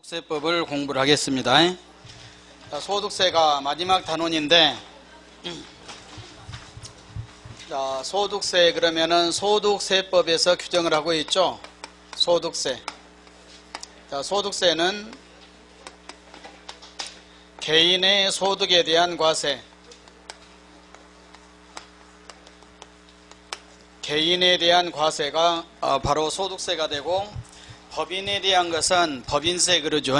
소득세법을 공부를 하겠습니다. 자, 소득세가 마지막 단원인데, 자, 소득세 그러면은 소득세법에서 규정을 하고 있죠. 소득세. 자, 소득세는 개인의 소득에 대한 과세, 개인에 대한 과세가 바로 소득세가 되고, 법인에 대한 것은 법인세 그러죠.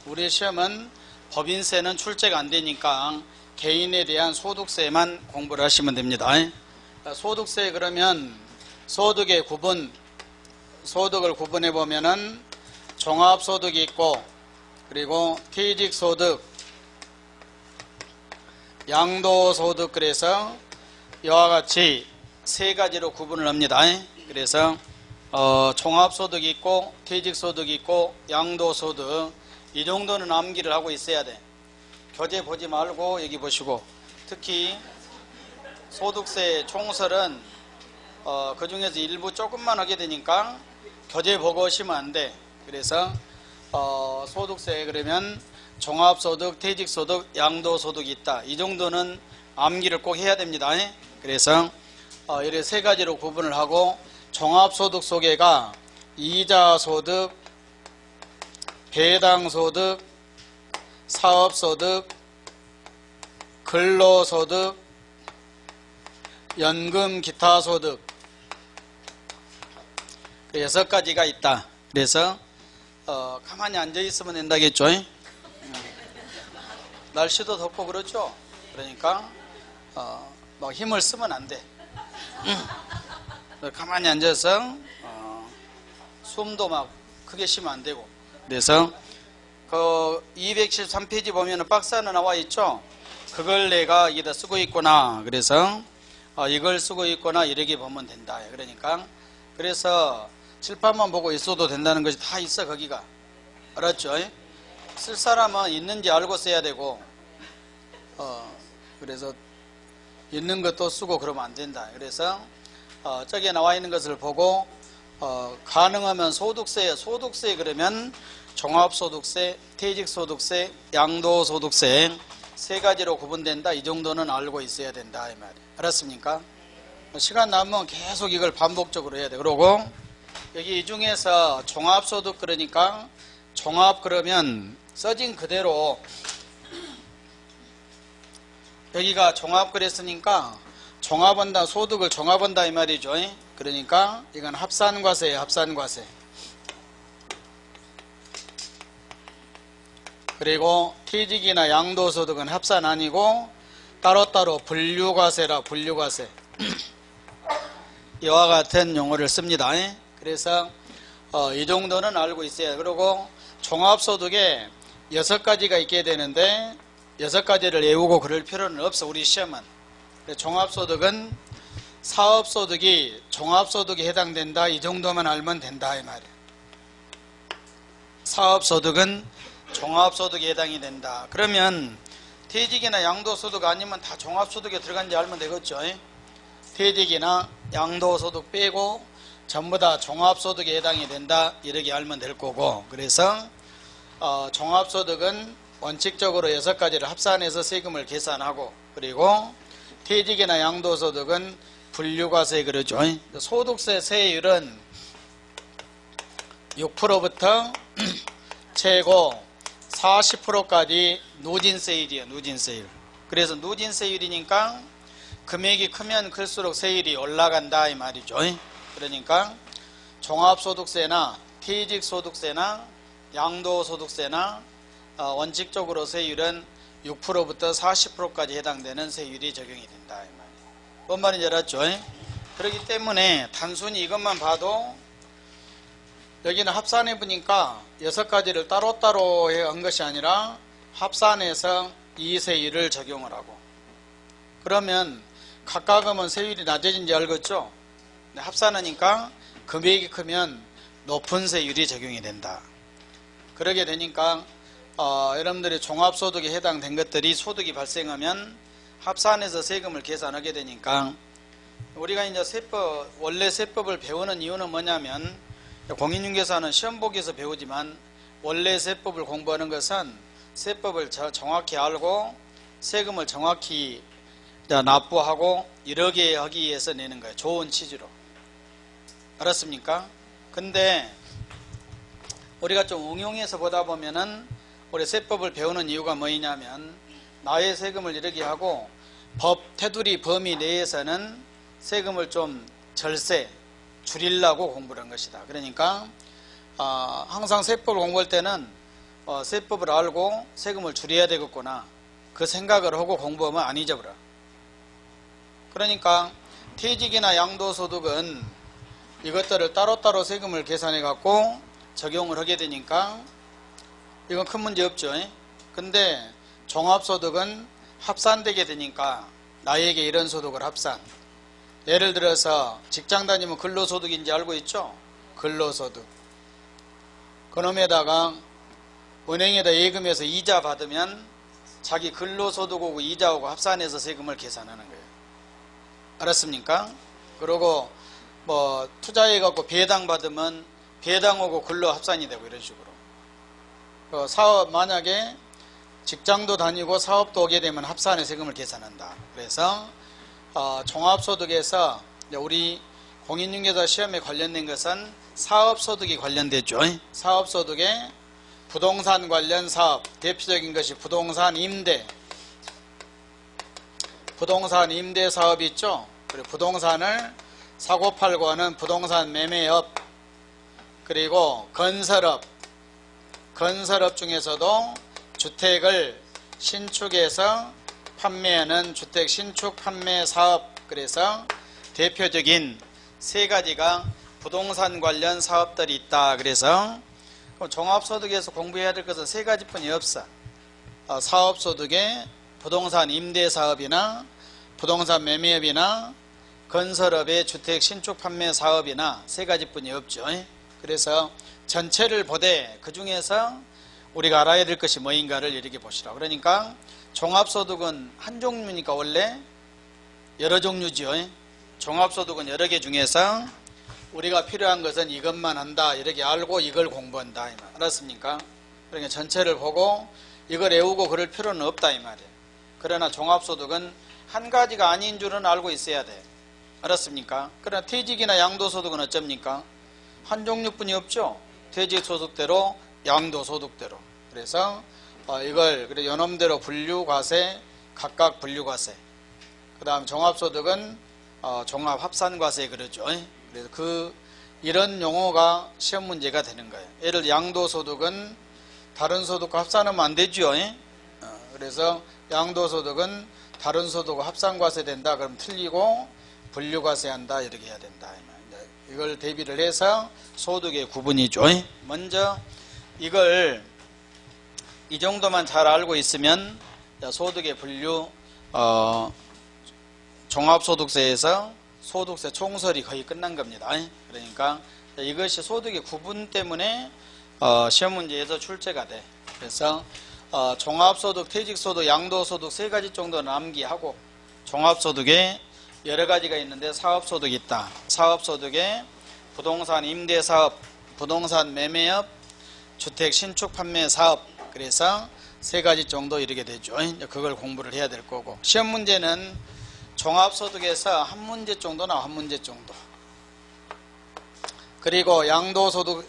우리 시험은 법인세는 출제가 안 되니까 개인에 대한 소득세만 공부를 하시면 됩니다. 소득세 그러면 소득의 구분, 소득을 구분해 보면은 종합소득이 있고, 그리고 퇴직소득, 양도소득, 그래서 이와 같이 세 가지로 구분을 합니다. 그래서 종합소득이 있고, 퇴직소득이 있고, 양도소득, 이 정도는 암기를 하고 있어야 돼. 교재 보지 말고 여기 보시고, 특히 소득세 총설은 그 중에서 일부 조금만 하게 되니까 교재 보고 오시면 안 돼. 그래서 소득세 그러면 종합소득, 퇴직소득, 양도소득이 있다. 이 정도는 암기를 꼭 해야 됩니다. 그래서 이렇게 세 가지로 구분을 하고, 종합소득 소개가 이자소득, 배당소득, 사업소득, 근로소득, 연금 기타소득, 6가지가 있다. 그래서 가만히 앉아있으면 된다겠죠. 날씨도 덥고 그렇죠. 그러니까 막 힘을 쓰면 안 돼. 가만히 앉아서 숨도 막 크게 쉬면 안 되고. 그래서 그 273페이지 보면 박스 하나 나와 있죠. 그걸 내가 여기다 쓰고 있구나. 그래서 이걸 쓰고 있구나 이렇게 보면 된다. 그러니까 그래서 칠판만 보고 있어도 된다는 것이 다 있어. 거기가 알았죠? 쓸 사람은 있는지 알고 써야 되고, 그래서 있는 것도 쓰고 그러면 안 된다. 그래서 저기에 나와 있는 것을 보고 가능하면 소득세 그러면 종합소득세, 퇴직소득세, 양도소득세 세 가지로 구분된다. 이 정도는 알고 있어야 된다 이 말이에요. 알았습니까? 시간 남으면 계속 이걸 반복적으로 해야 돼. 그러고 여기 이 중에서 종합소득 그러니까 종합 그러면 써진 그대로 여기가 종합 그랬으니까 종합한다, 소득을 종합한다 이 말이죠. 그러니까 이건 합산과세예요. 합산과세. 그리고 퇴직이나 양도소득은 합산 아니고 따로따로 분류과세라. 분류과세. 이와 같은 용어를 씁니다. 그래서 이 정도는 알고 있어야. 그리고 종합소득에 6가지가 있게 되는데 6가지를 외우고 그럴 필요는 없어. 우리 시험은. 종합소득은 사업소득이 종합소득에 해당된다. 이 정도만 알면 된다 이 말이에요. 사업소득은 종합소득에 해당이 된다. 그러면 퇴직이나 양도소득 아니면 다 종합소득에 들어간지 알면 되겠죠. 퇴직이나 양도소득 빼고 전부 다 종합소득에 해당이 된다. 이렇게 알면 될 거고. 그래서 종합소득은 원칙적으로 6가지를 합산해서 세금을 계산하고, 그리고 퇴직이나 양도소득은 분류과세 그러죠. 소득세 세율은 6%부터 최고 40%까지 누진세율이에요. 누진세율. 그래서 누진세율이니까 금액이 크면 클수록 세율이 올라간다 이 말이죠. 그러니까 종합소득세나 퇴직소득세나 양도소득세나 원칙적으로 세율은 6%부터 40%까지 해당되는 세율이 적용이 된다 이 말이에요. 뭔 말인지 알았죠? 그렇기 때문에 단순히 이것만 봐도 여기는 합산해 보니까 6가지를 따로따로 한 것이 아니라 합산해서 이 세율을 적용을 하고, 그러면 각각 하면 세율이 낮아진지 알겠죠? 합산하니까 금액이 크면 높은 세율이 적용이 된다. 그러게 되니까 여러분들이 종합소득에 해당된 것들이 소득이 발생하면 합산해서 세금을 계산하게 되니까, 우리가 이제 원래 세법을 배우는 이유는 뭐냐면 공인중개사는 시험 보기에서 배우지만 원래 세법을 공부하는 것은 세법을 정확히 알고 세금을 정확히 납부하고 이러게 하기 위해서 내는 거예요. 좋은 취지로. 알았습니까? 근데 우리가 좀 응용해서 보다 보면은 우리 세법을 배우는 이유가 뭐냐면 나의 세금을 이르게 하고 법 테두리 범위 내에서는 세금을 좀 절세 줄이려고 공부를 한 것이다. 그러니까 항상 세법을 공부할 때는 세법을 알고 세금을 줄여야 되겠구나 그 생각을 하고 공부하면 안 잊어버려. 그러니까 퇴직이나 양도소득은 이것들을 따로따로 세금을 계산해 갖고 적용을 하게 되니까 이건 큰 문제 없죠. 근데 종합소득은 합산되게 되니까 나에게 이런 소득을 합산. 예를 들어서 직장 다니면 근로소득인지 알고 있죠? 근로소득. 그놈에다가 은행에다 예금해서 이자 받으면 자기 근로소득하고 이자하고 합산해서 세금을 계산하는 거예요. 알았습니까? 그리고 뭐 투자해 갖고 배당 받으면 배당하고 근로 합산이 되고 이런 식으로. 사업 만약에 직장도 다니고 사업도 오게 되면 합산해 세금을 계산한다. 그래서 종합소득에서 우리 공인중개사 시험에 관련된 것은 사업소득이 관련되죠. 사업소득에 부동산 관련 사업, 대표적인 것이 부동산 임대 사업이 있죠. 그리고 부동산을 사고팔고 하는 부동산 매매업, 그리고 건설업 중에서도 주택을 신축해서 판매하는 주택 신축 판매 사업. 그래서 대표적인 세 가지가 부동산 관련 사업들이 있다. 그래서 종합소득에서 공부해야 될 것은 세 가지뿐이 없어. 사업소득에 부동산 임대 사업이나 부동산 매매업이나 건설업의 주택 신축 판매 사업이나 세 가지뿐이 없죠. 그래서 전체를 보되 그 중에서 우리가 알아야 될 것이 뭐인가를 이렇게 보시라. 그러니까 종합소득은 한 종류니까 원래 여러 종류지요. 종합소득은 여러 개 중에서 우리가 필요한 것은 이것만 한다 이렇게 알고 이걸 공부한다 이 말. 알았습니까? 그러니까 전체를 보고 이걸 외우고 그럴 필요는 없다 이 말이에요. 그러나 종합소득은 한 가지가 아닌 줄은 알고 있어야 돼. 알았습니까? 그러나 퇴직이나 양도소득은 어쩝니까? 한 종류뿐이 없죠. 퇴직소득대로 양도소득대로. 그래서 이걸 그래 요놈대로 분류과세, 각각 분류과세. 그 다음 종합소득은 종합합산과세 그러죠. 그래서 이런 용어가 시험 문제가 되는 거예요. 예를 들어 양도소득은 다른 소득과 합산하면 안 되죠. 그래서 양도소득은 다른 소득과 합산과세 된다. 그럼 틀리고 분류과세 한다. 이렇게 해야 된다. 이걸 대비를 해서 소득의 구분이죠. 먼저 이걸 이 정도만 잘 알고 있으면 소득의 분류 종합소득세에서 소득세 총설이 거의 끝난 겁니다. 그러니까 이것이 소득의 구분 때문에 시험 문제에서 출제가 돼. 그래서 종합소득, 퇴직소득, 양도소득 세 가지 정도 남기하고 종합소득에 여러 가지가 있는데 사업소득이 있다. 사업소득에 부동산 임대사업, 부동산 매매업, 주택 신축 판매 사업. 그래서 세 가지 정도 이렇게 되죠. 그걸 공부를 해야 될 거고 시험 문제는 종합소득에서 한 문제 정도나 한 문제 정도. 그리고 양도소득,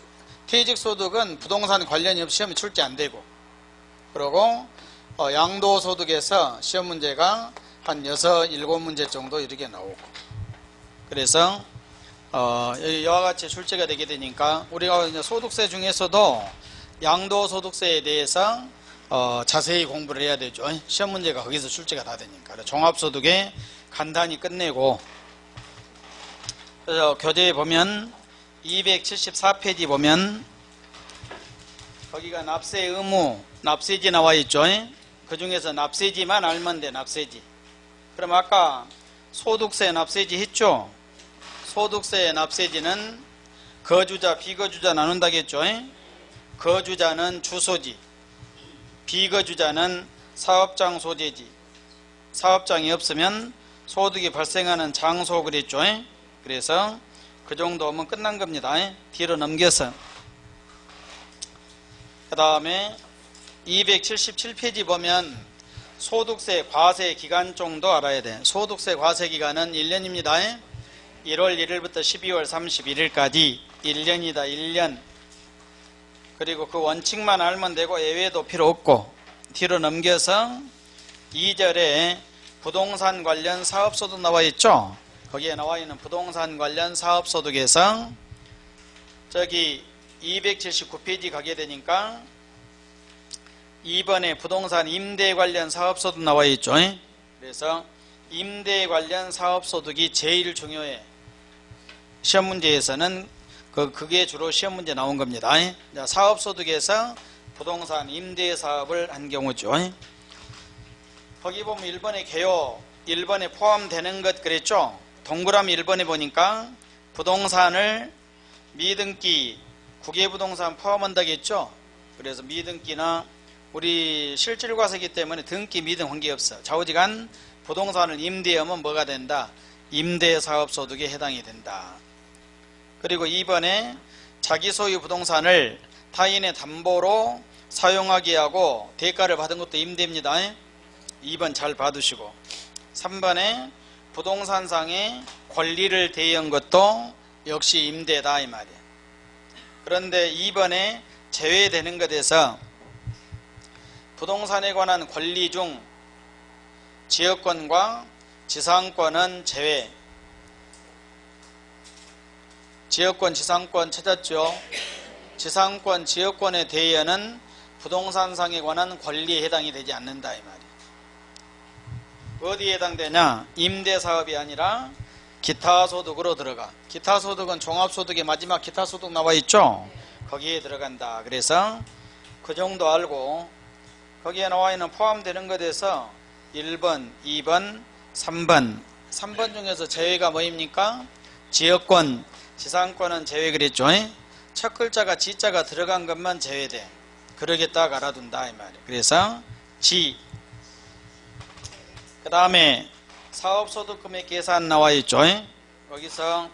퇴직소득은 부동산 관련이 없이 시험에 출제 안 되고 그리고 양도소득에서 시험 문제가 한 6, 7문제 정도 이렇게 나오고 그래서 이와 같이 출제가 되게 되니까 우리가 이제 소득세 중에서도 양도소득세에 대해서 자세히 공부를 해야 되죠. 시험 문제가 거기서 출제가 다 되니까. 종합소득에 간단히 끝내고 그래서 교재에 보면 274페이지 보면 거기가 납세 의무, 납세지 나와 있죠. 그 중에서 납세지만 알면 돼. 납세지. 그럼 아까 소득세 납세지 했죠. 소득세 납세지는 거주자, 비거주자 나눈다겠죠. 거주자는 주소지, 비거주자는 사업장 소재지. 사업장이 없으면 소득이 발생하는 장소 그랬죠. 그래서 그 정도 하면 끝난 겁니다. 뒤로 넘겨서 다음에 277페이지 보면 소득세 과세 기간 정도 알아야 돼. 소득세 과세 기간은 1년입니다. 1월 1일부터 12월 31일까지 1년이다. 1년. 그리고 그 원칙만 알면 되고 예외도 필요 없고. 뒤로 넘겨서 2절에 부동산 관련 사업소득 나와 있죠. 거기에 나와 있는 부동산 관련 사업소득에서 저기 279페이지 가게 되니까 2번에 부동산 임대 관련 사업소득 나와 있죠. 그래서 임대 관련 사업소득이 제일 중요해. 시험 문제에서는 그게 주로 시험 문제 나온 겁니다. 사업소득에서 부동산 임대 사업을 한 경우죠. 거기 보면 1번에 개요 1번에 포함되는 것 그랬죠. 동그라미 1번에 보니까 부동산을 미등기 국외부동산 포함한다고 했죠. 그래서 미등기나 우리 실질과세기 때문에 등기 미등 관계없어. 좌우지간 부동산을 임대하면 뭐가 된다? 임대사업소득에 해당이 된다. 그리고 2번에 자기 소유 부동산을 타인의 담보로 사용하게 하고 대가를 받은 것도 임대입니다. 2번 잘 봐두시고 3번에 부동산상의 권리를 대여한 것도 역시 임대다 이 말이에요. 그런데 2번에 제외되는 것에서 부동산에 관한 권리 중 지역권과 지상권은 제외. 지역권, 지상권 찾았죠? 지상권, 지역권에 대여는 부동산상에 관한 권리에 해당이 되지 않는다 이 말이에요. 어디에 해당되냐? 임대사업이 아니라 기타소득으로 들어가. 기타소득은 종합소득의 마지막 기타소득 나와 있죠? 거기에 들어간다. 그래서 그 정도 알고 거기에 나와 있는 포함되는 것에서 1번, 2번, 3번 3번 중에서 제외가 뭐입니까? 지역권, 지상권은 제외 그랬죠? 첫 글자가 지자가 들어간 것만 제외돼. 그러겠다 알아둔다 이 말이에요. 그래서 지. 그 다음에 사업소득금액 계산 나와 있죠? 여기서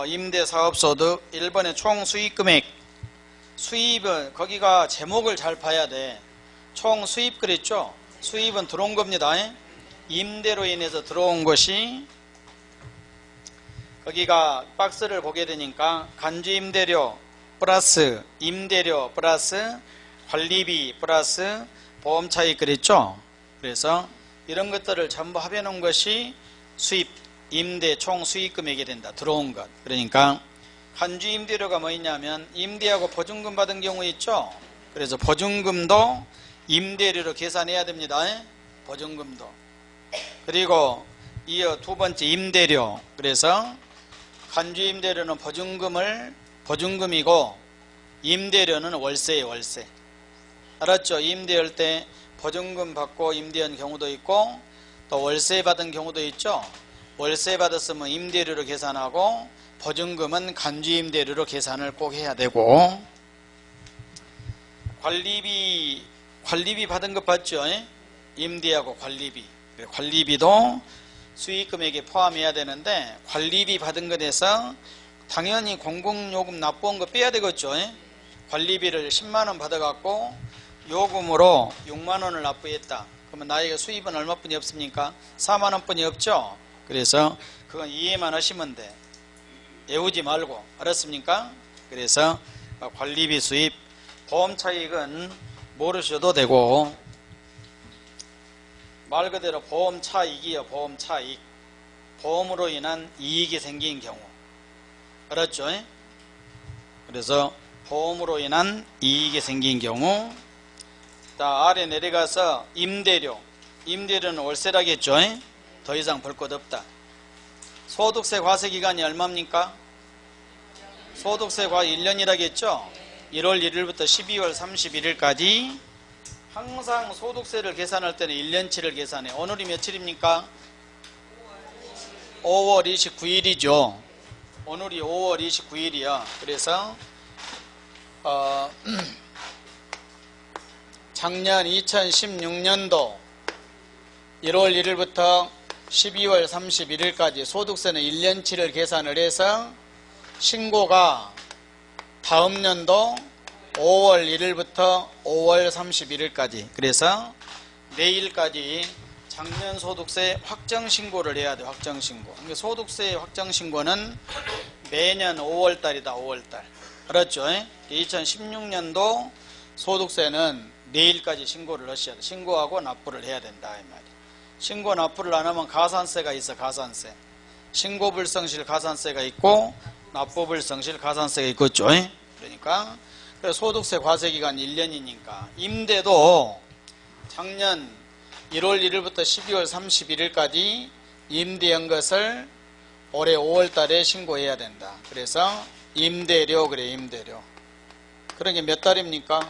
임대사업소득 1번의 총 수익금액. 수입은 거기가 제목을 잘 봐야 돼. 총 수입 그랬죠? 수입은 들어온 겁니다. 임대로 인해서 들어온 것이 거기가 박스를 보게 되니까 간주임대료 플러스 임대료 플러스 관리비 플러스 보험차익 그랬죠? 그래서 이런 것들을 전부 합해놓은 것이 수입, 임대 총 수익금액이 된다. 들어온 것. 그러니까 간주임대료가 뭐 있냐면 임대하고 보증금 받은 경우 있죠? 그래서 보증금도 임대료로 계산해야 됩니다. 보증금도. 그리고 이어 두 번째 임대료. 그래서 간주임대료는 보증금이고 임대료는 월세예요. 월세. 알았죠? 임대할 때 보증금 받고 임대한 경우도 있고 또 월세 받은 경우도 있죠. 월세 받았으면 임대료로 계산하고 보증금은 간주임대료로 계산을 꼭 해야 되고 관리비 받은 것 봤죠? 임대하고 관리비. 관리비도 수익금액에 포함해야 되는데 관리비 받은 것에서 당연히 공공요금 납부한 거 빼야 되겠죠? 관리비를 10만원 받아갖고 요금으로 6만원을 납부했다. 그러면 나에게 수입은 얼마뿐이 없습니까? 4만원뿐이 없죠? 그래서 그건 이해만 하시면 돼. 외우지 말고. 알았습니까? 그래서 관리비 수입, 보험차익은 모르셔도 되고 말 그대로 보험차익이요. 보험차익. 보험으로 인한 이익이 생긴 경우. 알았죠? 그래서 보험으로 인한 이익이 생긴 경우. 아래 내려가서 임대료. 임대료는 월세라겠죠? 더 이상 볼 것 없다. 소득세 과세기간이 얼마입니까? 소득세 과 1년이라겠죠? 1월 1일부터 12월 31일까지 항상 소득세를 계산할 때는 1년치를 계산해. 오늘이 며칠입니까? 5월 29일이죠. 오늘이 5월 29일이야. 그래서 작년 2016년도 1월 1일부터 12월 31일까지 소득세는 1년치를 계산을 해서 신고가 다음 년도 5월 1일부터 5월 31일까지. 그래서 내일까지 작년 소득세 확정 신고를 해야 돼. 확정 신고. 그러니까 소득세 확정 신고는 매년 5월 달이다. 5월 달. 알았죠? 2016년도 소득세는 내일까지 신고를 하셔야 돼. 신고하고 납부를 해야 된다 이 말이야. 신고 납부를 안 하면 가산세가 있어. 가산세. 신고 불성실 가산세가 있고 납부 불성실 가산세가 있겠죠. 그러니까 소득세 과세기간 1년이니까 임대도 작년 1월 1일부터 12월 31일까지 임대한 것을 올해 5월 달에 신고해야 된다. 그래서 임대료 그래. 임대료. 그러게 몇 달입니까?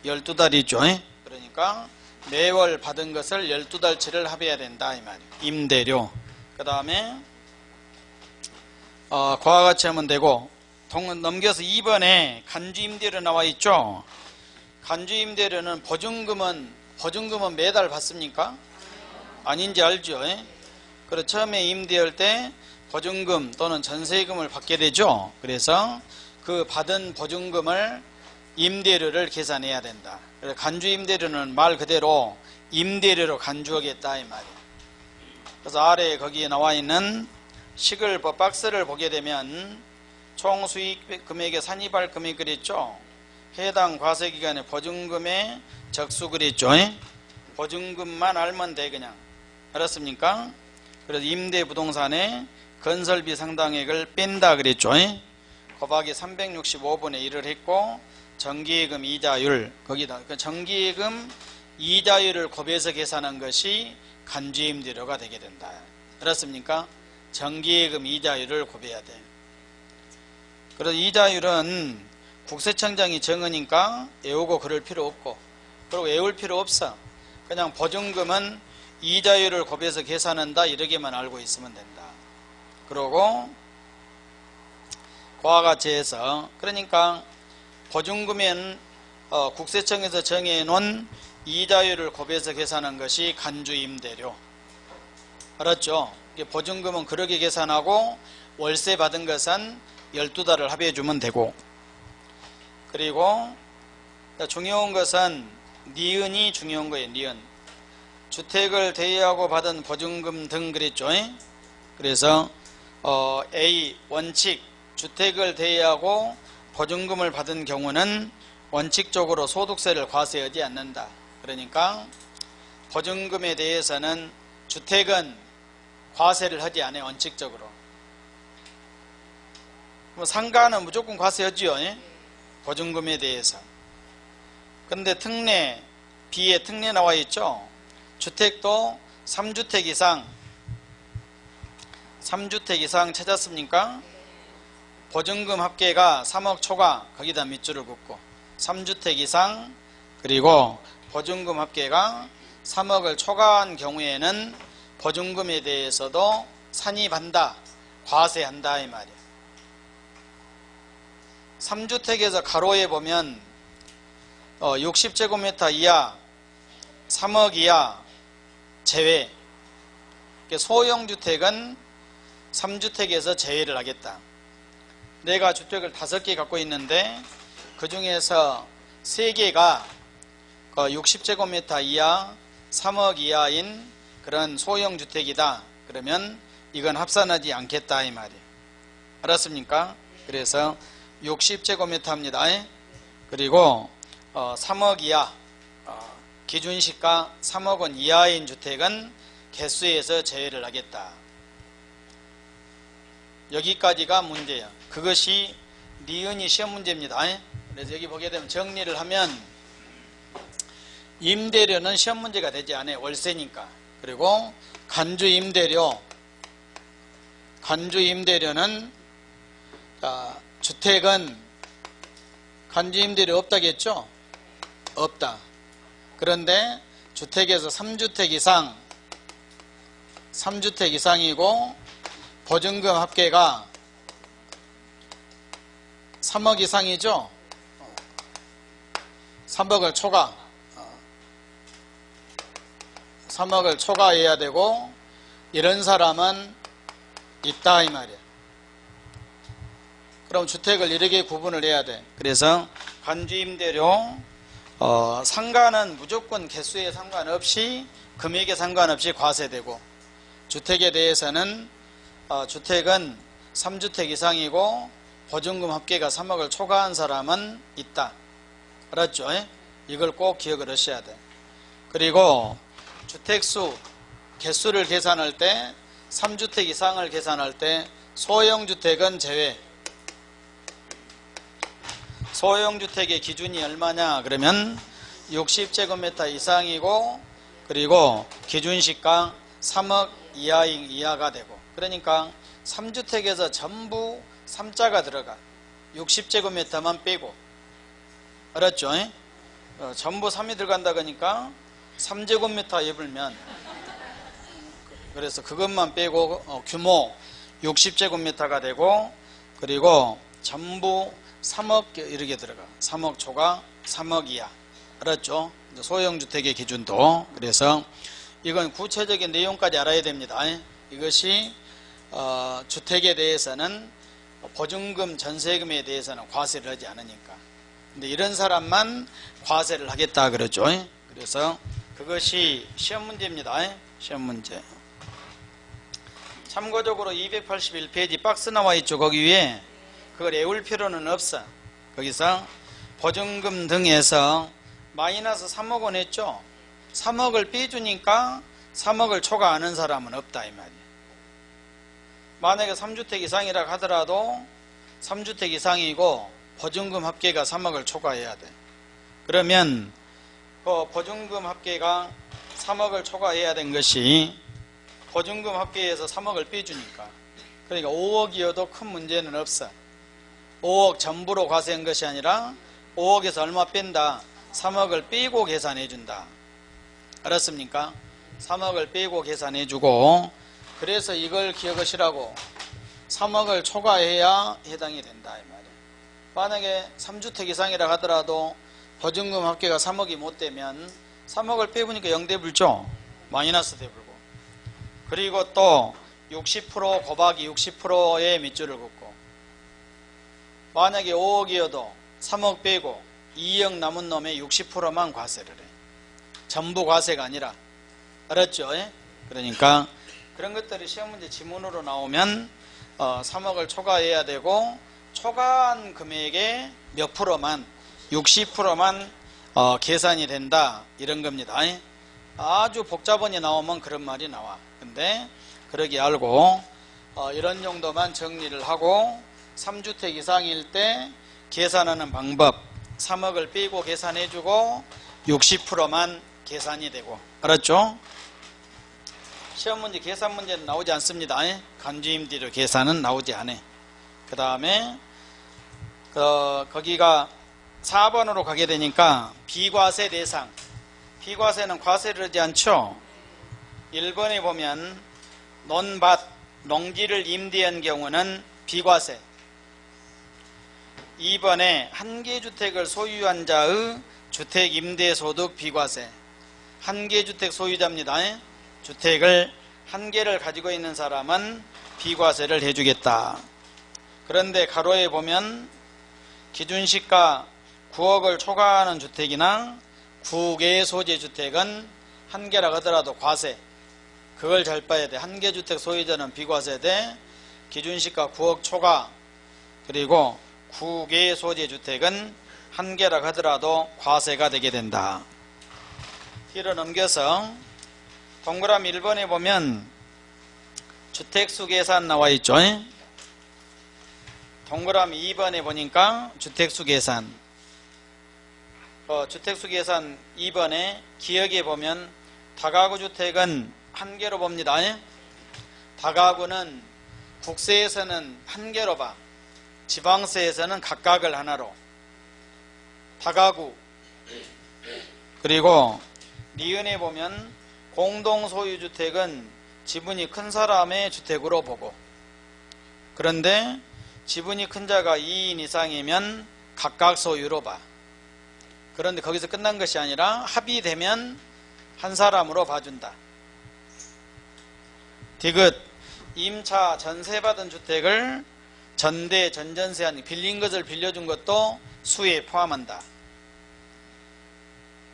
12달이죠. 그러니까 매월 받은 것을 12달치를 합해야 된다 이 말이에요. 임대료. 그 다음에 그와 같이 하면 되고, 넘겨서 2번에 간주임대료 나와 있죠. 간주임대료는 보증금은 매달 받습니까? 아닌지 알죠? 그래서 처음에 임대할 때 보증금 또는 전세금을 받게 되죠. 그래서 그 받은 보증금을 임대료를 계산해야 된다. 그래서 간주임대료는 말 그대로 임대료로 간주하겠다 이 말이에요. 그래서 아래에 거기에 나와 있는 시글법 박스를 보게 되면 총 수익 금액의 산입할 금액 그랬죠. 해당 과세기간의 보증금의 적수 그랬죠. 보증금만 알면 돼 그냥. 알았습니까? 그래서 임대부동산의 건설비 상당액을 뺀다 그랬죠. 곱하기 365분의 1을 했고 정기예금 이자율 거기다 정기예금 이자율을 곱해서 계산한 것이 간주임대료가 되게 된다. 알았습니까? 정기예금 이자율을 곱해야 돼. 그래서 이자율은 국세청장이 정하니까 외우고 그럴 필요 없고, 그리고 외울 필요 없어. 그냥 보증금은 이자율을 곱해서 계산한다 이렇게만 알고 있으면 된다. 그러고 그와 같이 해서 그러니까 보증금은 국세청에서 정해놓은 이자율을 곱해서 계산한 것이 간주임대료. 알았죠? 보증금은 그렇게 계산하고 월세 받은 것은 12달을 합해주면 되고, 그리고 중요한 것은 니은이 중요한 거예요. 니은. 주택을 대여하고 받은 보증금 등 그랬죠. 그래서 A 원칙 주택을 대여하고 보증금을 받은 경우는 원칙적으로 소득세를 과세하지 않는다. 그러니까 보증금에 대해서는 주택은 과세를 하지 않아요. 원칙적으로. 상가는 무조건 과세하지요. 보증금에 대해서. 근데 특례, B에 특례 나와 있죠. 주택도 3주택 이상 찾았습니까? 보증금 합계가 3억 초과 거기다 밑줄을 긋고 3주택 이상 그리고 보증금 합계가 3억을 초과한 경우에는 보증금에 대해서도 산입한다, 과세한다 이 말이에요. 3주택에서 가로에 보면 60제곱미터 이하 3억 이하 제외. 소형주택은 3주택에서 제외를 하겠다. 내가 주택을 5개 갖고 있는데 그 중에서 3개가 60제곱미터 이하 3억 이하인 그런 소형주택이다. 그러면 이건 합산하지 않겠다 이 말이에요. 알았습니까? 그래서 60제곱미터 합니다. 그리고 3억 이하 기준시가 3억 원 이하인 주택은 개수에서 제외를 하겠다. 여기까지가 문제야. 그것이 니은이 시험 문제입니다. 그래서 여기 보게 되면 정리를 하면 임대료는 시험 문제가 되지 않아요. 월세니까. 그리고 간주임대료는 주택은 간주임대료 없다겠죠? 없다. 그런데 주택에서 3주택 이상이고 보증금 합계가 3억 이상이죠? 3억을 초과해야 되고 이런 사람은 있다 이 말이야. 그럼 주택을 이렇게 구분을 해야 돼. 그래서 간주임대료 상가는 무조건 개수에 상관없이 금액에 상관없이 과세되고, 주택에 대해서는 주택은 3주택 이상이고 보증금 합계가 3억을 초과한 사람은 있다. 알았죠? 이걸 꼭 기억을 하셔야 돼. 그리고 주택수 개수를 계산할 때 3주택 이상을 계산할 때 소형주택은 제외. 소형주택의 기준이 얼마냐 그러면 60제곱미터 이상이고, 그리고 기준시가 3억 이하가 되고, 그러니까 3주택에서 전부 3자가 들어가. 60제곱미터만 빼고. 알았죠? 전부 3이 들어간다 그러니까 3제곱미터 입으면, 그래서 그것만 빼고 규모 60제곱미터가 되고, 그리고 전부 3억 이렇게 들어가. 3억 초과 3억 이하. 알았죠? 소형주택의 기준도. 그래서 이건 구체적인 내용까지 알아야 됩니다. 이것이 주택에 대해서는 보증금 전세금에 대해서는 과세를 하지 않으니까. 근데 이런 사람만 과세를 하겠다 그러죠. 그래서 그것이 시험 문제입니다. 시험 문제. 참고적으로 281페이지 박스 나와 있죠. 거기 위에 그걸 외울 필요는 없어. 거기서 보증금 등에서 마이너스 3억 원 했죠. 3억을 빼주니까 3억을 초과하는 사람은 없다 이 말이에요. 만약에 3주택 이상이라 하더라도 3주택 이상이고 보증금 합계가 3억을 초과해야 돼. 그러면 그 보증금 합계가 3억을 초과해야 된 것이 보증금 합계에서 3억을 빼주니까, 그러니까 5억이어도 큰 문제는 없어. 5억 전부로 과세한 것이 아니라 5억에서 얼마 뺀다? 3억을 빼고 계산해 준다. 알았습니까? 3억을 빼고 계산해 주고, 그래서 이걸 기억하시라고 3억을 초과해야 해당이 된다 이 말이에요. 만약에 3주택 이상이라 하더라도 보증금 합계가 3억이 못 되면 3억을 빼보니까 0대 불죠. 마이너스 대 불고. 그리고 또 60% 곱하기 60%의 밑줄을 긋고, 만약에 5억이어도 3억 빼고 2억 남은 놈의 60%만 과세를 해. 전부 과세가 아니라. 알았죠? 그러니까 그런 것들이 시험 문제 지문으로 나오면 3억을 초과해야 되고, 초과한 금액의 몇 프로만, 60%만 계산이 된다 이런 겁니다. 아주 복잡하게 나오면 그런 말이 나와. 근데 그러기 알고 이런 정도만 정리를 하고, 3주택 이상일 때 계산하는 방법, 3억을 빼고 계산해주고 60%만 계산이 되고. 알았죠? 시험 문제 계산 문제는 나오지 않습니다. 간주임대료 계산은 나오지 않아. 그 다음에 거기가 4번으로 가게 되니까 비과세 대상. 비과세는 과세를 하지 않죠. 1번에 보면 논밭, 농지를 임대한 경우는 비과세. 2번에 한 개 주택을 소유한 자의 주택 임대소득 비과세. 한 개 주택 소유자입니다. 주택을 한 개를 가지고 있는 사람은 비과세를 해주겠다. 그런데 가로에 보면 기준시가 9억을 초과하는 주택이나 9개 소재 주택은 한 개라 하더라도 과세. 그걸 잘 봐야 돼. 한 개 주택 소유자는 비과세 돼. 기준시가 9억 초과, 그리고 9개 소재 주택은 한 개라 하더라도 과세가 되게 된다. 뒤로 넘겨서 동그라미 1번에 보면 주택수 계산 나와 있죠. 동그라미 2번에 보니까 주택수 계산. 주택수 계산 2번에 기역에 보면 다가구 주택은 한 개로 봅니다. 다가구는 국세에서는 한 개로 봐. 지방세에서는 각각을 하나로. 다가구. 그리고 니은에 보면 공동소유주택은 지분이 큰 사람의 주택으로 보고, 그런데 지분이 큰 자가 2인 이상이면 각각 소유로 봐. 그런데 거기서 끝난 것이 아니라 합의되면 한 사람으로 봐준다. 디귿. 임차 전세받은 주택을 전대, 전전세한 빌린 것을 빌려준 것도 수에 포함한다.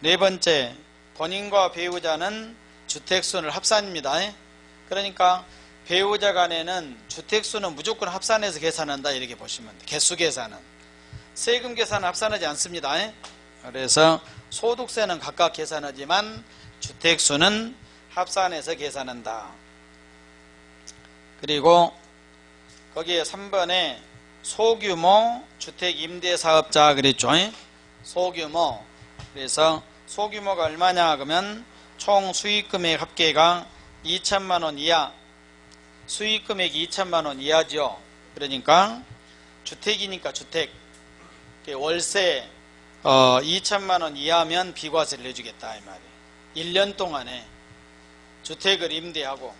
네 번째, 본인과 배우자는 주택수는 합산입니다. 그러니까 배우자 간에는 주택수는 무조건 합산해서 계산한다 이렇게 보시면 돼요. 개수 계산은. 세금 계산은 합산하지 않습니다. 그래서 소득세는 각각 계산하지만 주택수는 합산해서 계산한다. 그리고 거기에 3번에 소규모 주택임대사업자 그랬죠. 소규모. 그래서 소규모가 얼마냐 그러면 총 수익금액 합계가 2천만원 이하, 수익금액이 2천만원 이하죠. 그러니까 주택이니까 주택, 월세 2천만원 이하면 비과세를 내주겠다 이 말이에요. 1년 동안에 주택을 임대하고.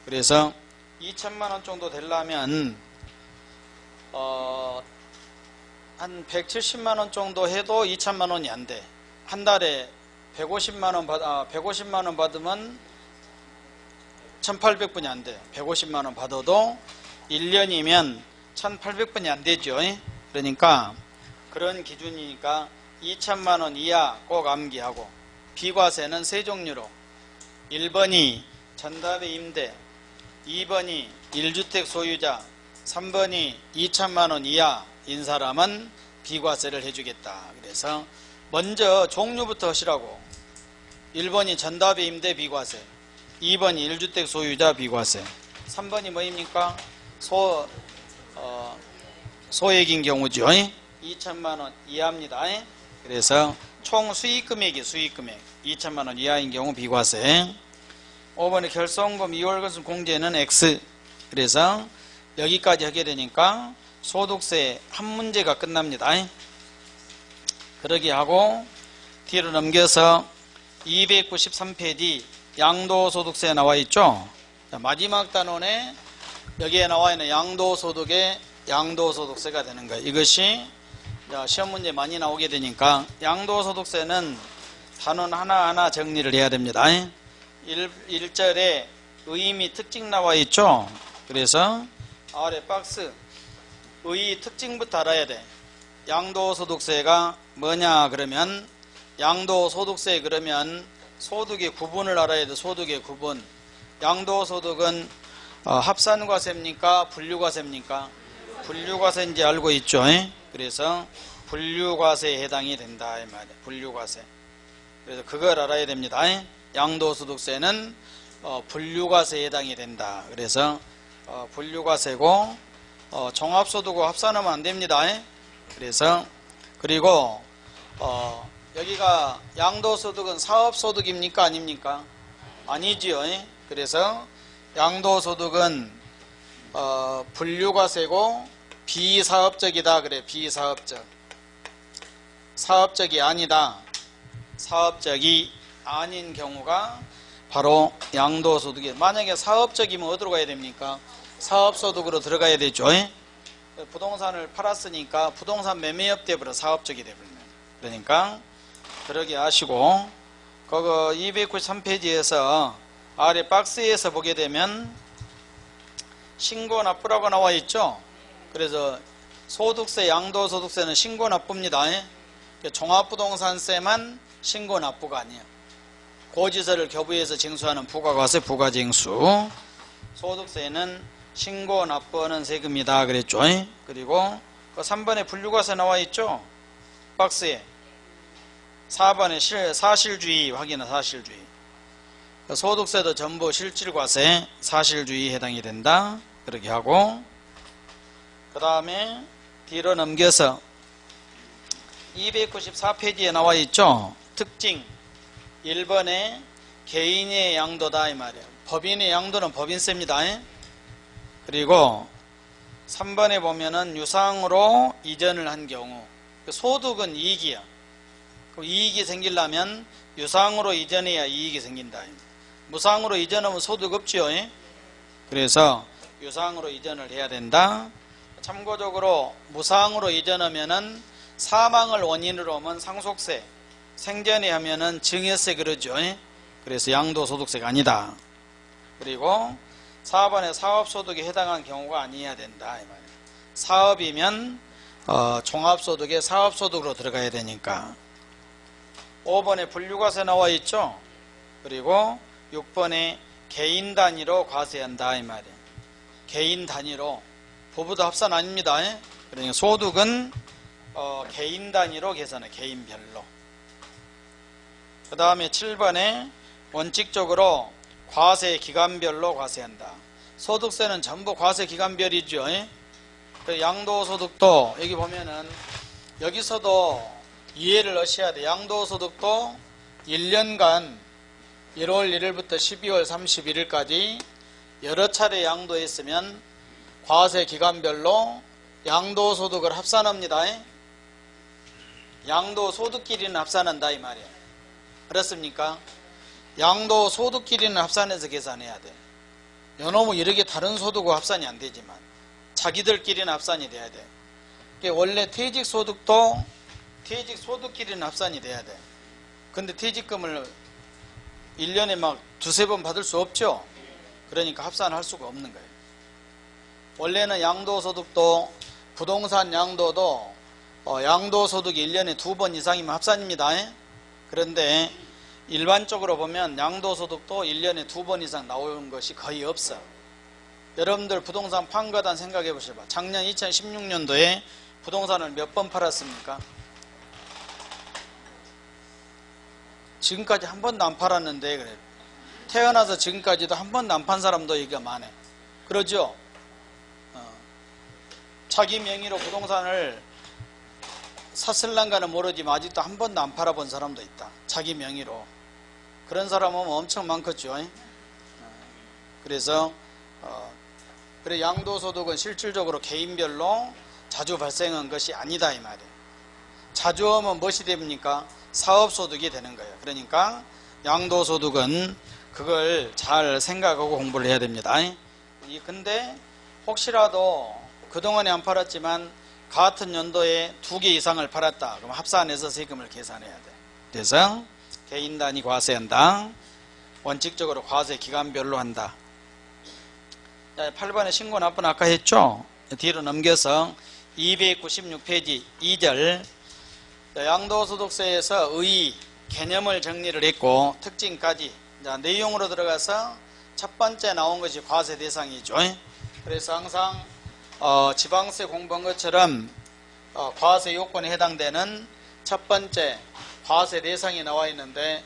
그래서 2천만원 정도 되려면 한 170만원 정도 해도 2천만원이 안 돼. 한 달에 150만원 받으면 1800분이 안 돼. 150만원 받아도 1년이면 1800분이 안 되죠. 그러니까 그런 기준이니까 2천만원 이하 꼭 암기하고, 비과세는 세 종류로 1번이 전담의 임대, 2번이 1주택 소유자, 3번이 2천만원 이하인 사람은 비과세를 해주겠다. 그래서 먼저 종류부터 하시라고. 1번이 전담의 임대 비과세, 2번이 1주택 소유자 비과세, 3번이 뭐입니까? 소액인 경우죠. 2천만원 이하입니다. 그래서 총 수익금액이 수익금액 2천만원 이하인 경우 비과세. 5번에 결손금 2월것은 공제는 X. 그래서 여기까지 하게 되니까 소득세 한 문제가 끝납니다. 그러게 하고 뒤로 넘겨서 293페이지 양도소득세 나와 있죠. 마지막 단원에 여기에 나와 있는 양도소득의 양도소득세가 되는 거예요. 이것이 시험 문제 많이 나오게 되니까 양도소득세는 단원 하나하나 정리를 해야 됩니다. 1절에 의미 특징 나와 있죠. 그래서 아래 박스 의 특징부터 알아야 돼. 양도소득세가 뭐냐 그러면 양도소득세 그러면 소득의 구분을 알아야 돼. 소득의 구분. 양도소득은 합산과세입니까? 분류과세입니까? 분류과세인지 알고 있죠. 그래서 분류과세에 해당이 된다 이 말이에요. 분류과세. 그래서 그걸 알아야 됩니다. 양도소득세는 분류과세에 해당이 된다. 그래서 분류과세고 종합소득과 합산하면 안 됩니다. 그래서 그리고 여기가 양도소득은 사업소득입니까? 아닙니까? 아니지요. 그래서 양도소득은 분류과세고 비사업적이다. 그래. 비사업적. 사업적이 아니다. 사업적이 아닌 경우가 바로 양도소득이에요. 만약에 사업적이면 어디로 가야 됩니까? 사업소득으로 들어가야 되죠. 부동산을 팔았으니까 부동산 매매업 돼버려. 사업적이 돼버리면. 그러니까 그러게 하시고, 그거 293페이지에서 아래 박스에서 보게 되면 신고 납부라고 나와 있죠. 그래서 소득세, 양도소득세는 신고 납부입니다. 종합부동산세만 신고 납부가 아니에요. 고지서를 교부해서 징수하는 부가과세, 부가징수. 소득세는 신고 납부하는 세금이다 그랬죠. 그리고 그 3번에 분류과세 나와 있죠. 박스에 4번에 사실주의 확인은 사실주의. 소득세도 전부 실질과세, 사실주의 해당이 된다. 그렇게 하고, 그 다음에 뒤로 넘겨서 294페이지에 나와 있죠. 특징 1번에 개인의 양도다 이 말이에요. 법인의 양도는 법인세입니다. 그리고 3번에 보면은 유상으로 이전을 한 경우, 소득은 이익이야. 그럼 이익이 생기려면 유상으로 이전해야 이익이 생긴다. 무상으로 이전하면 소득 없지요. 그래서 유상으로 이전을 해야 된다. 참고적으로 무상으로 이전하면은 사망을 원인으로 하면 상속세, 생전에 하면은 증여세 그러죠. 그래서 양도소득세가 아니다. 그리고 4번에 사업소득에 해당한 경우가 아니어야 된다 이 말이에요. 사업이면 종합소득의 사업소득으로 들어가야 되니까. 5번에 분류과세 나와 있죠. 그리고 6번에 개인 단위로 과세한다 이 말이에요. 개인 단위로. 부부도 합산 아닙니다. 그러니까 소득은 개인 단위로 계산해. 개인별로. 그 다음에 7번에 원칙적으로 과세 기간별로 과세한다. 소득세는 전부 과세 기간별이죠. 양도소득도 여기 보면은 여기서도 이해를 하셔야 돼. 양도소득도 1년간 1월 1일부터 12월 31일까지 여러 차례 양도했으면 과세 기간별로 양도소득을 합산합니다. 양도소득끼리는 합산한다 이 말이에요. 그렇습니까? 양도소득끼리는 합산해서 계산해야 돼. 요놈은 이렇게 다른 소득과 합산이 안 되지만 자기들끼리는 합산이 돼야 돼. 원래 퇴직소득도 퇴직소득끼리는 합산이 돼야 돼. 근데 퇴직금을 1년에 막 두세 번 받을 수 없죠. 그러니까 합산할 수가 없는 거예요. 원래는 양도소득도 부동산 양도도 양도소득이 1년에 2번 이상이면 합산입니다. 그런데 일반적으로 보면 양도소득도 1년에 2번 이상 나오는 것이 거의 없어. 여러분들 부동산 판 거다 생각해 보셔봐. 작년 2016년도에 부동산을 몇 번 팔았습니까? 지금까지 한 번도 안 팔았는데 그래. 태어나서 지금까지도 한 번도 안 판 사람도 얘기가 많아. 그러죠? 자기 명의로 부동산을 샀을란가는 모르지만 아직도 한 번도 안 팔아본 사람도 있다. 자기 명의로. 그런 사람은 엄청 많겠죠. 그래서 그래 양도소득은 실질적으로 개인별로 자주 발생한 것이 아니다 이 말이에요. 자주 하면 무엇이 됩니까? 사업소득이 되는 거예요. 그러니까 양도소득은 그걸 잘 생각하고 공부를 해야 됩니다. 근데 혹시라도 그동안에 안 팔았지만 같은 연도에 2개 이상을 팔았다. 그럼 합산해서 세금을 계산해야 돼. 그래서 개인 단위 과세한다. 원칙적으로 과세 기간별로 한다. 8번에 신고납부는 아까 했죠. 뒤로 넘겨서 296페이지 2절 양도소득세에서 의 개념을 정리를 했고 특징까지 내용으로 들어가서 첫 번째 나온 것이 과세 대상이죠. 그래서 항상 지방세 공부한 것처럼 과세 요건에 해당되는 첫 번째 과세 대상이 나와 있는데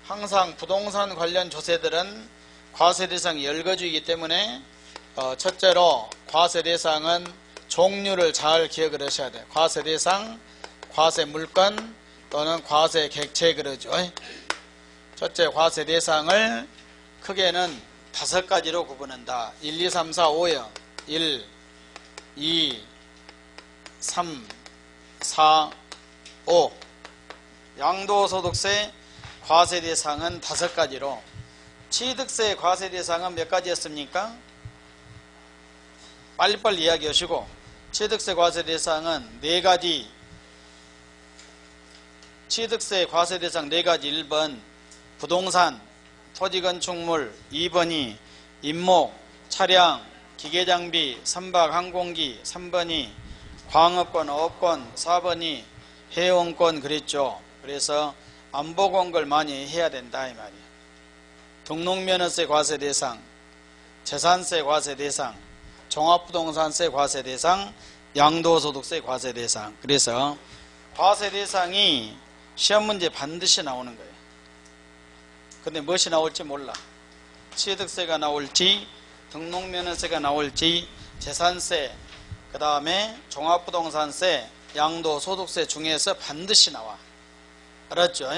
항상 부동산 관련 조세들은 과세 대상이 열거주이기 때문에 첫째로 과세 대상은 종류를 잘 기억을 하셔야 돼요. 과세 대상, 과세 물건 또는 과세 객체 그러죠. 첫째 과세 대상을 크게는 5가지로 구분한다. 1, 2, 3, 4, 5요. 1, 2, 3, 4, 5 양도소득세 과세 대상은 5가지로 취득세 과세 대상은 몇 가지였습니까? 빨리빨리 이야기하시고 취득세 과세 대상은 4가지 취득세 과세 대상 4가지 1번 부동산, 토지건축물 2번이 임목, 차량, 기계장비, 선박, 항공기 3번이 광업권, 어업권 4번이 해운권 그랬죠. 그래서 안 보고 온 걸 많이 해야 된다 이 말이에요. 등록면허세 과세 대상, 재산세 과세 대상, 종합부동산세 과세 대상, 양도소득세 과세 대상. 그래서 과세 대상이 시험 문제 반드시 나오는 거예요. 근데 무엇이 나올지 몰라. 취득세가 나올지 등록면허세가 나올지 재산세 그 다음에 종합부동산세 양도소득세 중에서 반드시 나와. 알았죠?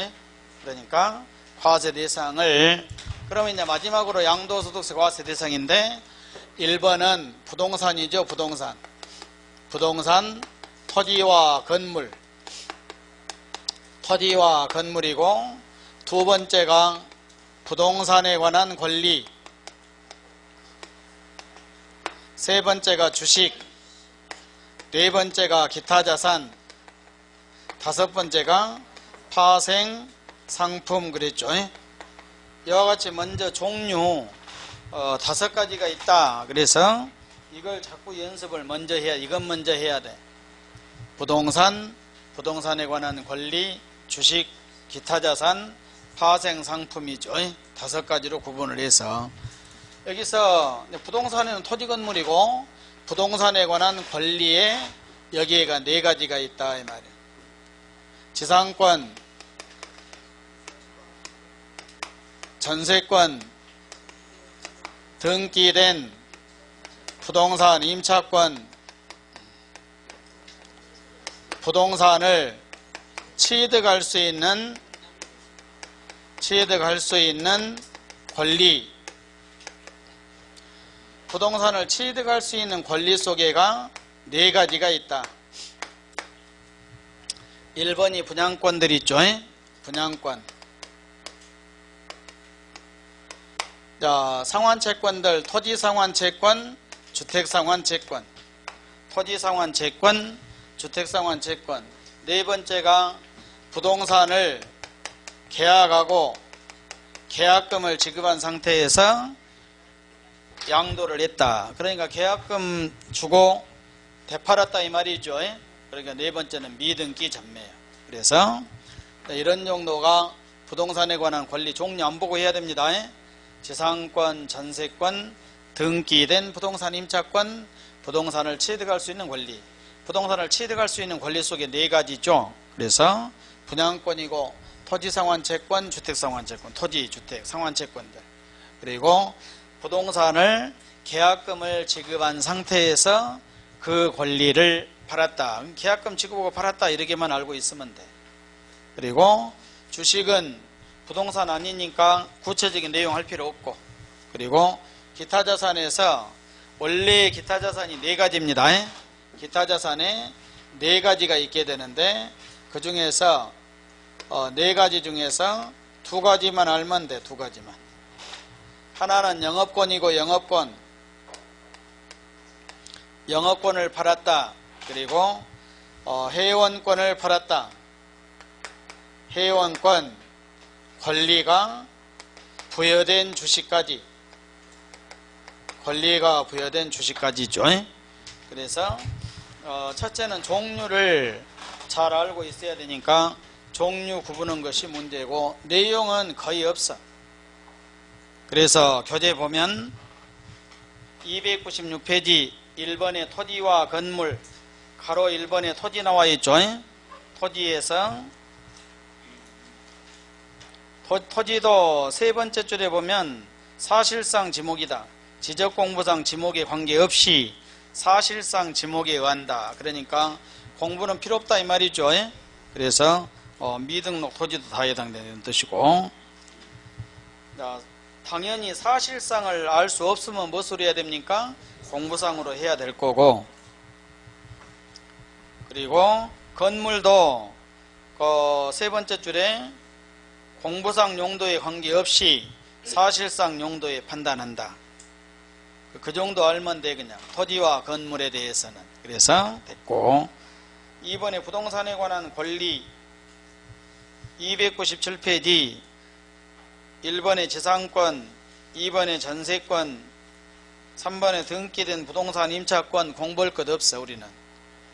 그러니까 과세 대상을 그러면 이제 마지막으로 양도소득세 과세 대상인데 1번은 부동산이죠. 부동산 토지와 건물이고 두 번째가 부동산에 관한 권리 세 번째가 주식 네 번째가 기타 자산 다섯 번째가 파생 상품 그랬죠. 이와 같이 먼저 종류 5가지가 있다. 그래서 이걸 자꾸 연습을 먼저 해야, 이건 먼저 해야 돼. 부동산, 부동산에 관한 권리, 주식, 기타 자산, 파생 상품이죠. 5가지로 구분을 해서 여기서 부동산에는 토지 건물이고 부동산에 관한 권리에 여기에가 4가지가 있다 이 말이에요. 지상권, 전세권, 등기된 부동산 임차권, 부동산을 취득할 수 있는 권리, 부동산을 취득할 수 있는 권리 속에가 4가지가 있다. 1번이 분양권들 있죠. 분양권. 자, 상환채권들, 토지상환채권, 주택상환채권. 토지상환채권, 주택상환채권. 4번째가 부동산을 계약하고 계약금을 지급한 상태에서 양도를 했다. 그러니까 계약금 주고 되팔았다 이 말이죠. 그러니까 4번째는 미등기 전매예요. 그래서 이런 정도가 부동산에 관한 권리 종류 안 보고 해야 됩니다. 지상권, 전세권, 등기된 부동산 임차권, 부동산을 취득할 수 있는 권리. 부동산을 취득할 수 있는 권리 속에 4가지죠. 그래서 분양권이고 토지상환채권, 주택상환채권, 토지, 주택, 상환채권들. 그리고 부동산을 계약금을 지급한 상태에서 그 권리를 팔았다. 계약금 지급하고 팔았다 이렇게만 알고 있으면 돼. 그리고 주식은 부동산 아니니까 구체적인 내용 할 필요 없고, 그리고 기타 자산에서 원래 기타 자산이 4가지입니다. 기타 자산에 4가지가 있게 되는데 그 중에서 4가지 중에서 2가지만 알면 돼. 2가지만. 하나는 영업권이고 영업권을 팔았다. 그리고 회원권을 팔았다. 회원권 권리가 부여된 주식까지, 권리가 부여된 주식까지죠. 그래서 첫째는 종류를 잘 알고 있어야 되니까 종류 구분하는 것이 문제고 내용은 거의 없어. 그래서 교재 보면 296페이지 1번에 토지와 건물, 가로 1번에 토지 나와 있죠. 토지에서 토지도 3번째 줄에 보면 사실상 지목이다. 지적공부상 지목에 관계없이 사실상 지목에 의한다. 그러니까 공부는 필요 없다 이 말이죠. 그래서 미등록 토지도 다 해당되는 뜻이고, 당연히 사실상을 알 수 없으면 무엇으로 해야 됩니까? 공부상으로 해야 될 거고, 그리고 건물도 3번째 줄에 공부상 용도에 관계없이 사실상 용도에 판단한다. 그 정도 알면 돼. 그냥 토지와 건물에 대해서는. 그래서 됐고, 2번에 부동산에 관한 권리 297페이지 1번에 지상권, 2번에 전세권, 3번에 등기된 부동산 임차권 공부할 것 없어. 우리는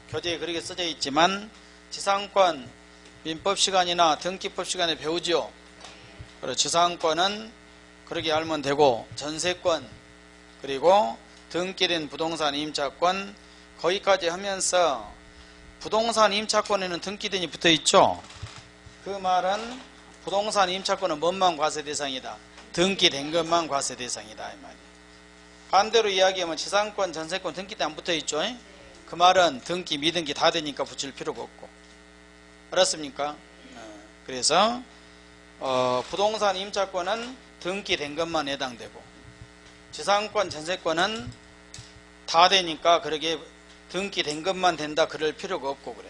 교재에 그렇게 써져 있지만 지상권 민법 시간이나 등기법 시간에 배우죠. 그리고 지상권은 그렇게 알면 되고, 전세권 그리고 등기된 부동산 임차권 거기까지 하면서 부동산 임차권에는 등기된이 붙어 있죠. 그 말은 부동산 임차권은 뭔만 과세 대상이다. 등기된 것만 과세 대상이다 이 말이에요. 반대로 이야기하면 지상권, 전세권 등기된 안 붙어 있죠. 그 말은 등기, 미등기 다 되니까 붙일 필요가 없고. 알았습니까? 그래서 부동산 임차권은 등기된 것만 해당되고, 지상권, 전세권은 다 되니까 그렇게 등기된 것만 된다 그럴 필요가 없고 그래.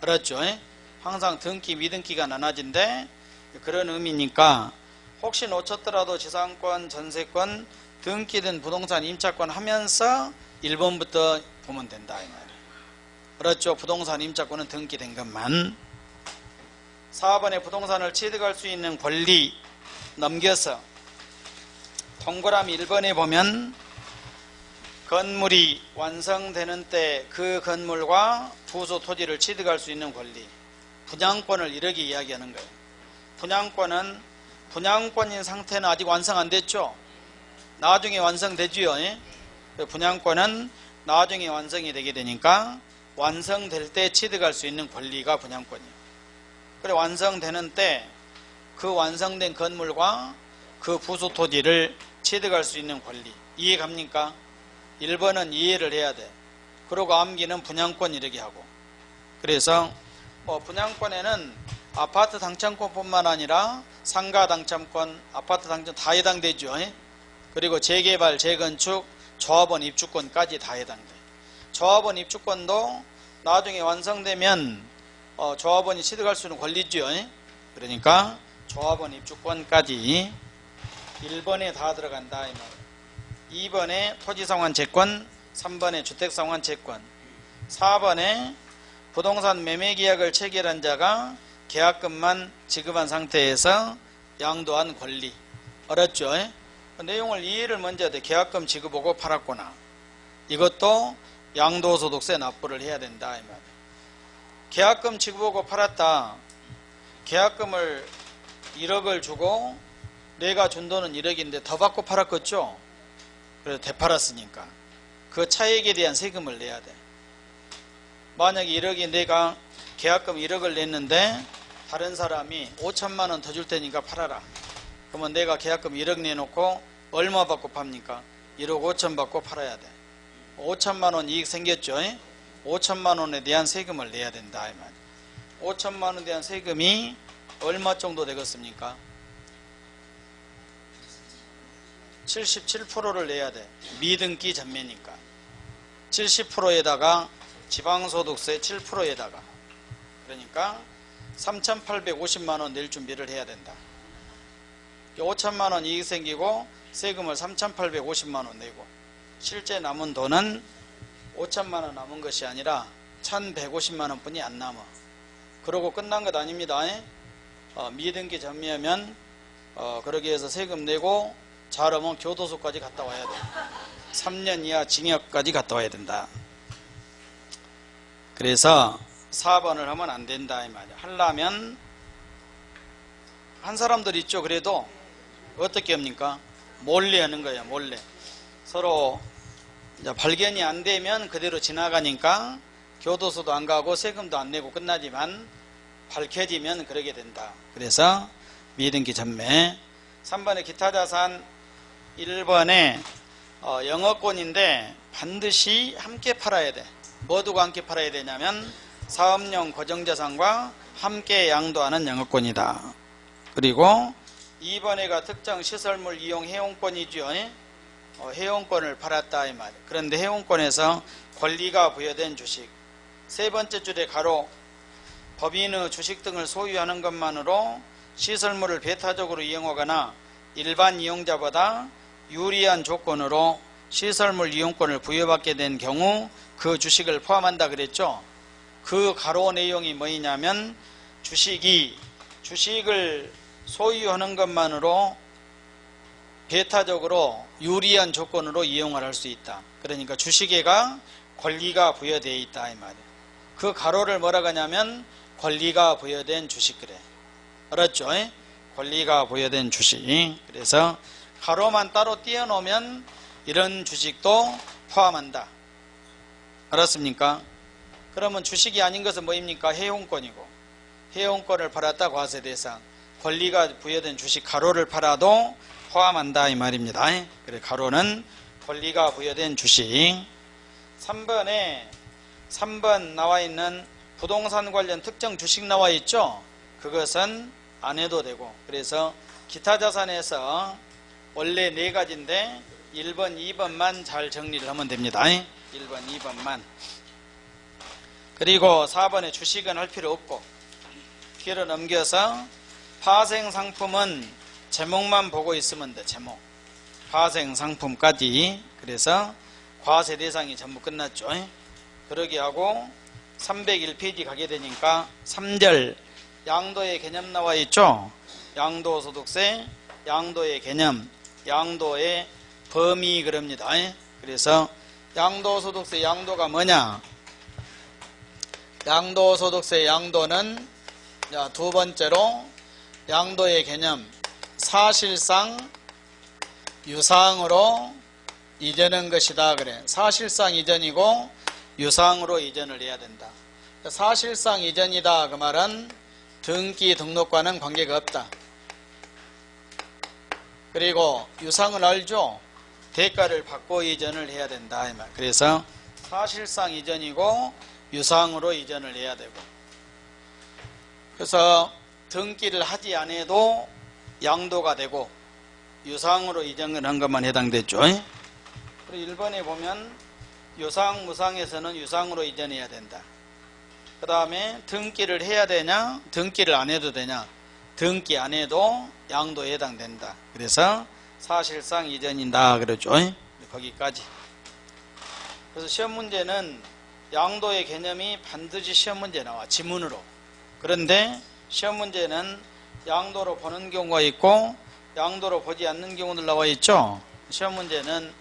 알았죠? 항상 등기, 미등기가 나눠진데 그런 의미니까 혹시 놓쳤더라도 지상권, 전세권, 등기된 부동산 임차권 하면서 1번부터 보면 된다 이 말이에요. 그렇죠? 부동산 임차권은 등기된 것만. 4번에 부동산을 취득할 수 있는 권리 넘겨서 동그라미 1번에 보면 건물이 완성되는 때 그 건물과 부수 토지를 취득할 수 있는 권리, 분양권을 이렇게 이야기하는 거예요. 분양권은 분양권인 상태는 아직 완성 안 됐죠. 나중에 완성되지요. 분양권은 나중에 완성이 되게 되니까 완성될 때 취득할 수 있는 권리가 분양권이에요. 그래 완성되는 때 그 완성된 건물과 그 부수 토지를 취득할 수 있는 권리, 이해 갑니까? 1번은 이해를 해야 돼. 그리고 암기는 분양권 이렇게 하고. 그래서 분양권에는 아파트 당첨권뿐만 아니라 상가 당첨권, 아파트 당첨 다 해당되죠. 그리고 재개발, 재건축, 조합원 입주권까지 다 해당돼. 조합원 입주권도 나중에 완성되면 조합원이 취득할 수 있는 권리죠. 그러니까 조합원 입주권까지 1번에 다 들어간다 이 말이에요. 2번에 토지상환채권, 3번에 주택상환채권, 4번에 부동산 매매계약을 체결한 자가 계약금만 지급한 상태에서 양도한 권리. 알았죠? 그 내용을 이해를 먼저 해야 돼. 계약금 지급하고 팔았구나. 이것도 양도소득세 납부를 해야 된다 이 말이에요. 계약금 지급하고 팔았다. 계약금을 1억을 주고 내가 준 돈은 1억인데 더 받고 팔았겠죠? 그래서 되팔았으니까 그 차액에 대한 세금을 내야 돼. 만약에 1억이 내가 계약금 1억을 냈는데 다른 사람이 5천만 원 더 줄 테니까 팔아라. 그러면 내가 계약금 1억 내놓고 얼마 받고 팝니까? 1억 5천 받고 팔아야 돼. 5천만 원 이익 생겼죠? 5천만 원에 대한 세금을 내야 된다 이 말. 5천만 원에 대한 세금이 얼마 정도 되겠습니까? 77%를 내야 돼. 미등기 전매니까 70%에다가 지방소득세 7%에다가 그러니까 3,850만 원 낼 준비를 해야 된다. 5천만 원 이익 생기고 세금을 3,850만 원 내고 실제 남은 돈은 5천만 원 남은 것이 아니라 1,150만 원 뿐이 안 남아. 그러고 끝난 것 아닙니다. 미등기 전매하면 그러기 위해서 세금 내고 잘하면 교도소까지 갔다 와야 돼. 3년 이하 징역까지 갔다 와야 된다. 그래서 4번을 하면 안 된다 이 말이야. 하려면 한 사람들 있죠. 그래도 어떻게 합니까? 몰래 하는 거야. 몰래. 서로 이제 발견이 안 되면 그대로 지나가니까 교도소도 안 가고 세금도 안 내고 끝나지만 밝혀지면 그러게 된다. 그래서 미등기 전매. 3번에 기타자산, 1번에 영업권인데 반드시 함께 팔아야 돼. 뭐 두고 함께 팔아야 되냐면 사업용 고정자산과 함께 양도하는 영업권이다. 그리고 2번에가 특정 시설물 이용 해용권이죠. 해용권을 팔았다 이 말. 그런데 해용권에서 권리가 부여된 주식. 세 번째 줄에 가로 법인의 주식 등을 소유하는 것만으로 시설물을 배타적으로 이용하거나 일반 이용자보다 유리한 조건으로 시설물 이용권을 부여받게 된 경우 그 주식을 포함한다 그랬죠. 그 가로 내용이 뭐냐면 주식을 소유하는 것만으로 배타적으로 유리한 조건으로 이용을 할 수 있다. 그러니까 주식에가 권리가 부여되어 있다 이 말이에요. 그 가로를 뭐라고 하냐면 권리가 부여된 주식 그래. 알았죠? 권리가 부여된 주식. 그래서 가로만 따로 띄워놓으면 이런 주식도 포함한다. 알았습니까? 그러면 주식이 아닌 것은 뭐입니까? 해용권이고 해용권을 팔았다 과세 대상. 권리가 부여된 주식 가로를 팔아도 포함한다 이 말입니다. 그래 가로는 권리가 부여된 주식. 3번 나와 있는 부동산 관련 특정 주식 나와 있죠. 그것은 안 해도 되고 그래서 기타 자산에서 원래 4가지인데 1번, 2번만 잘 정리를 하면 됩니다. 1번, 2번만. 그리고 4번에 주식은 할 필요 없고 뒤로 넘겨서 파생상품은 제목만 보고 있으면 돼. 제목. 파생상품까지. 그래서 과세 대상이 전부 끝났죠. 그러게 하고 301페이지 가게 되니까 3절 양도의 개념 나와 있죠. 양도소득세, 양도의 개념, 양도의 범위 그럽니다. 그래서 양도소득세 양도가 뭐냐? 양도소득세 양도는 자, 두 번째로 양도의 개념 사실상 유상으로 이전한 것이다 그래. 사실상 이전이고 유상으로 이전을 해야 된다. 사실상 이전이다 그 말은 등기 등록과는 관계가 없다. 그리고 유상을 알죠? 대가를 받고 이전을 해야 된다 이 말. 그래서 사실상 이전이고 유상으로 이전을 해야 되고, 그래서 등기를 하지 않아도 양도가 되고 유상으로 이전을 한 것만 해당됐죠. 그리고 1번에 보면 유상 무상에서는 유상으로 이전해야 된다. 그 다음에 등기를 해야 되냐 등기를 안 해도 되냐, 등기 안 해도 양도에 해당된다. 그래서 사실상 이전이다 그러죠. 거기까지. 그래서 시험 문제는 양도의 개념이 반드시 시험 문제 나와, 지문으로. 그런데 시험 문제는 양도로 보는 경우가 있고 양도로 보지 않는 경우들 나와 있죠. 시험 문제는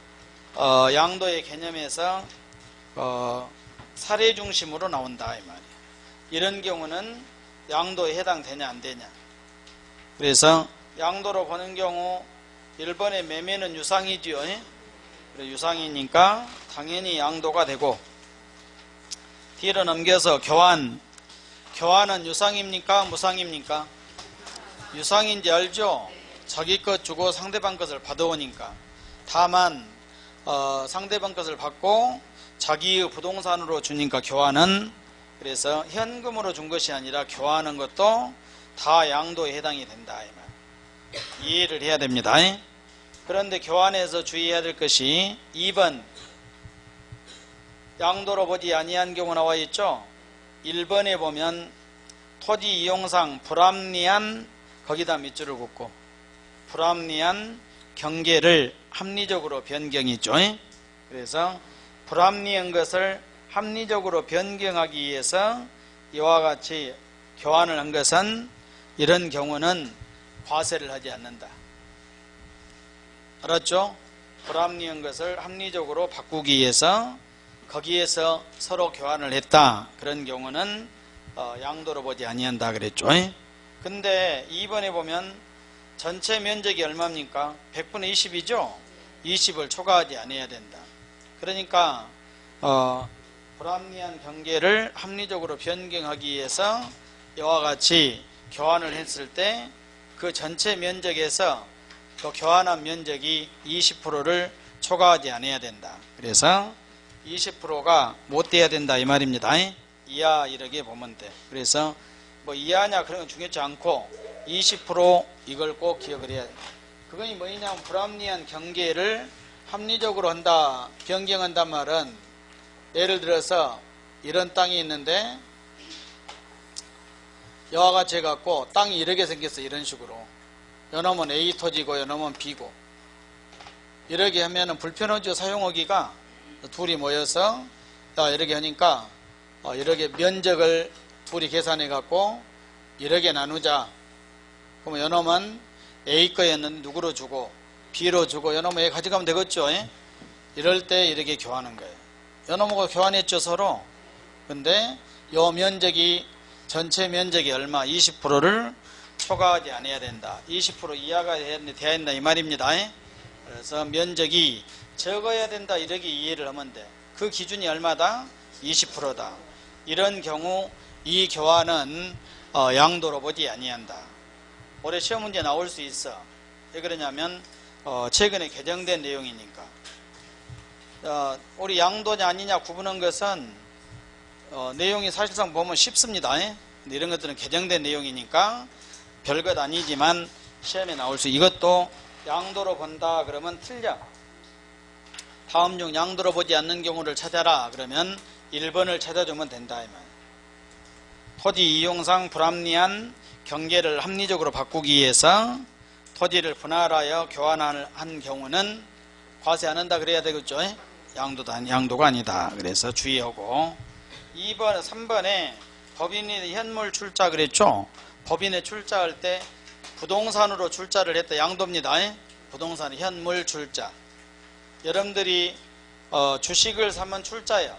양도의 개념에서 사례 중심으로 나온다 이 말이에요. 이런 경우는 양도에 해당되냐 안 되냐. 그래서 양도로 보는 경우 1번의 매매는 유상이지요. 유상이니까 당연히 양도가 되고, 뒤로 넘겨서 교환은 유상입니까 무상입니까? 유상인지 알죠? 자기 것 주고 상대방 것을 받아오니까. 다만 상대방 것을 받고 자기의 부동산으로 주니까 교환은, 그래서 현금으로 준 것이 아니라 교환하는 것도 다 양도에 해당이 된다 이 말. 이해를 해야 됩니다. 그런데 교환에서 주의해야 될 것이 2번 양도로 보지 아니한 경우 나와 있죠. 1번에 보면 토지 이용상 불합리한, 거기다 밑줄을 긋고 불합리한 경계를 합리적으로 변경했죠. 그래서 불합리한 것을 합리적으로 변경하기 위해서 이와 같이 교환을 한 것은, 이런 경우는 과세를 하지 않는다. 알았죠? 불합리한 것을 합리적으로 바꾸기 위해서 거기에서 서로 교환을 했다. 그런 경우는 양도로 보지 아니한다 그랬죠. 근데 2번에 보면 전체 면적이 얼마입니까? 100분의 20이죠? 20을 초과하지 않아야 된다. 그러니까 불합리한 경계를 합리적으로 변경하기 위해서 이와 같이 교환을 했을 때 그 전체 면적에서 그 교환한 면적이 20%를 초과하지 않아야 된다. 그래서 20%가 못 돼야 된다 이 말입니다. 이하 이렇게 보면 돼. 그래서 뭐 이하냐 그런 건 중요치 않고 20% 이걸 꼭 기억을 해야 돼. 그건 뭐냐면 불합리한 경계를 합리적으로 한다, 변경한단 말은, 예를 들어서 이런 땅이 있는데 이와 같이 해갖고 땅이 이렇게 생겼어. 이런 식으로 요놈은 A 토지고 요놈은 B고, 이렇게 하면은 불편하죠. 사용하기가. 둘이 모여서 이렇게 하니까 이렇게 면적을 둘이 계산해 갖고 이렇게 나누자. 그러면 요놈은 A 거였는데 누구로 주고 B로 주고 요놈은 A 가져가면 되겠죠. 이럴 때 이렇게 교환하는 거예요. 요놈하고 교환했죠 서로. 근데 요 면적이 전체 면적이 얼마? 20%를 초과하지 않아야 된다. 20% 이하가 돼야 된다 이 말입니다. 그래서 면적이 적어야 된다 이렇게 이해를 하면 돼. 그 기준이 얼마다? 20%다. 이런 경우 이 교환은 양도로 보지 아니한다. 올해 시험 문제 나올 수 있어. 왜 그러냐면 최근에 개정된 내용이니까. 우리 양도냐 아니냐 구분한 것은 내용이 사실상 보면 쉽습니다. 근데 이런 것들은 개정된 내용이니까 별것 아니지만 시험에 나올 수, 이것도 양도로 본다 그러면 틀려. 다음 중 양도로 보지 않는 경우를 찾아라 그러면 1번을 찾아주면 된다 이 말. 토지 이용상 불합리한 경계를 합리적으로 바꾸기 위해서 토지를 분할하여 교환한 경우는 과세 안 한다 그래야 되겠죠. 양도가 아니다. 그래서 주의하고. 2번, 3번에 법인이 현물 출자 그랬죠. 법인에 출자할 때 부동산으로 출자를 했다. 양도입니다. 부동산 현물 출자. 여러분들이 주식을 사면 출자야.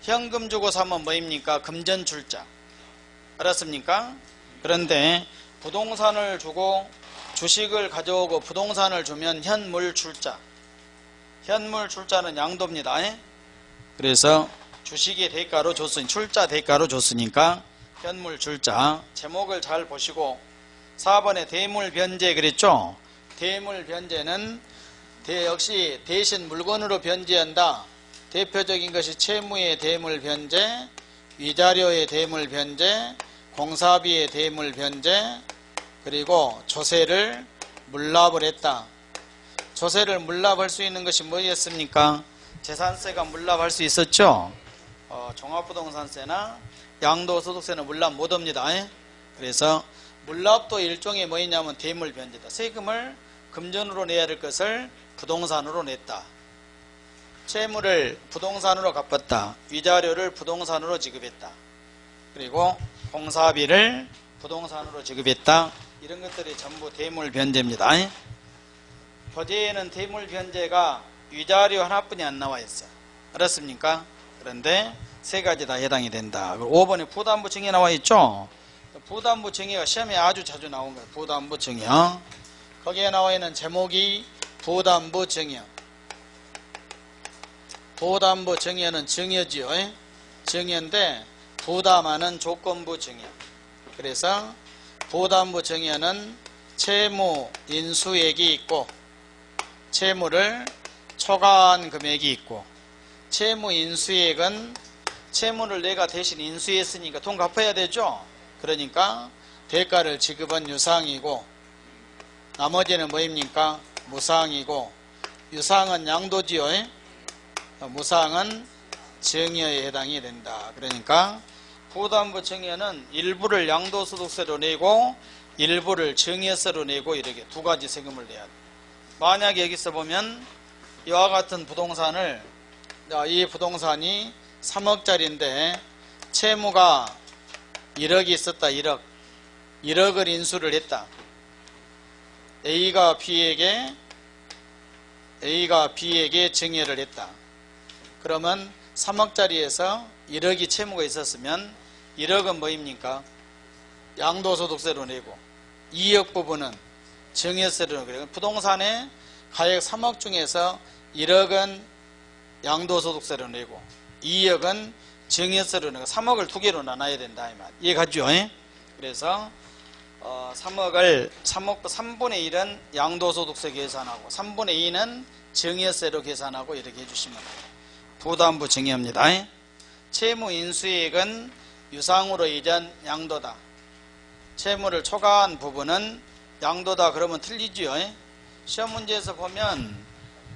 현금 주고 사면 뭐입니까? 금전 출자. 알았습니까? 그런데 부동산을 주고 주식을 가져오고 부동산을 주면 현물 출자. 현물 출자는 양도입니다. 그래서 주식의 대가로 줬으니 출자 대가로 줬으니까 현물 출자. 제목을 잘 보시고 4번에 대물 변제 그랬죠? 대물 변제는 역시 대신 물건으로 변제한다. 대표적인 것이 채무의 대물 변제, 위자료의 대물 변제, 공사비의 대물 변제, 그리고 조세를 물납을 했다. 조세를 물납할 수 있는 것이 뭐였습니까? 재산세가 물납할 수 있었죠. 종합부동산세나 양도소득세는 물납 못합니다. 그래서 물납도 일종의 뭐였냐면 대물 변제다. 세금을 금전으로 내야 될 것을 부동산으로 냈다. 채무를 부동산으로 갚았다. 위자료를 부동산으로 지급했다. 그리고 공사비를 부동산으로 지급했다. 이런 것들이 전부 대물 변제입니다. 거제에는 대물 변제가 위자료 하나뿐이 안 나와 있어. 알았습니까? 그런데 세 가지 다 해당이 된다. 5번에 부담부 증여 나와 있죠? 부담부 증여가 시험에 아주 자주 나온 거예요. 부담부 증여. 거기에 나와 있는 제목이 부담부 증여. 부담부 증여는 증여지요. 증여인데 부담하는 조건부 증여. 그래서 부담부 증여는 채무 인수액이 있고 채무를 초과한 금액이 있고, 채무 인수액은 채무를 내가 대신 인수했으니까 돈 갚아야 되죠. 그러니까 대가를 지급한 유상이고, 나머지는 뭐입니까? 무상이고, 유상은 양도지요. 무상은 증여에 해당이 된다. 그러니까 부담부 증여는 일부를 양도소득세로 내고 일부를 증여세로 내고 이렇게 두 가지 세금을 내야 돼. 만약에 여기서 보면 이와 같은 부동산을, 이 부동산이 3억짜리인데 채무가 1억이 있었다. 1억을 인수를 했다. A가 B에게 증여를 했다. 그러면 3억짜리에서 1억이 채무가 있었으면 1억은 뭐입니까? 양도소득세로 내고 2억 부분은 증여세로 내고, 부동산의 가액 3억 중에서 1억은 양도소득세로 내고 2억은 증여세로 내고 3억을 두 개로 나눠야 된다. 이 말 이해가죠? 그래서 3분의 1은 양도소득세 계산하고 3분의 2는 증여세로 계산하고 이렇게 해주시면 돼요. 부담부 증여입니다. 채무 인수액은 유상으로 이전 양도다. 채무를 초과한 부분은 양도다. 그러면 틀리지요. 시험 문제에서 보면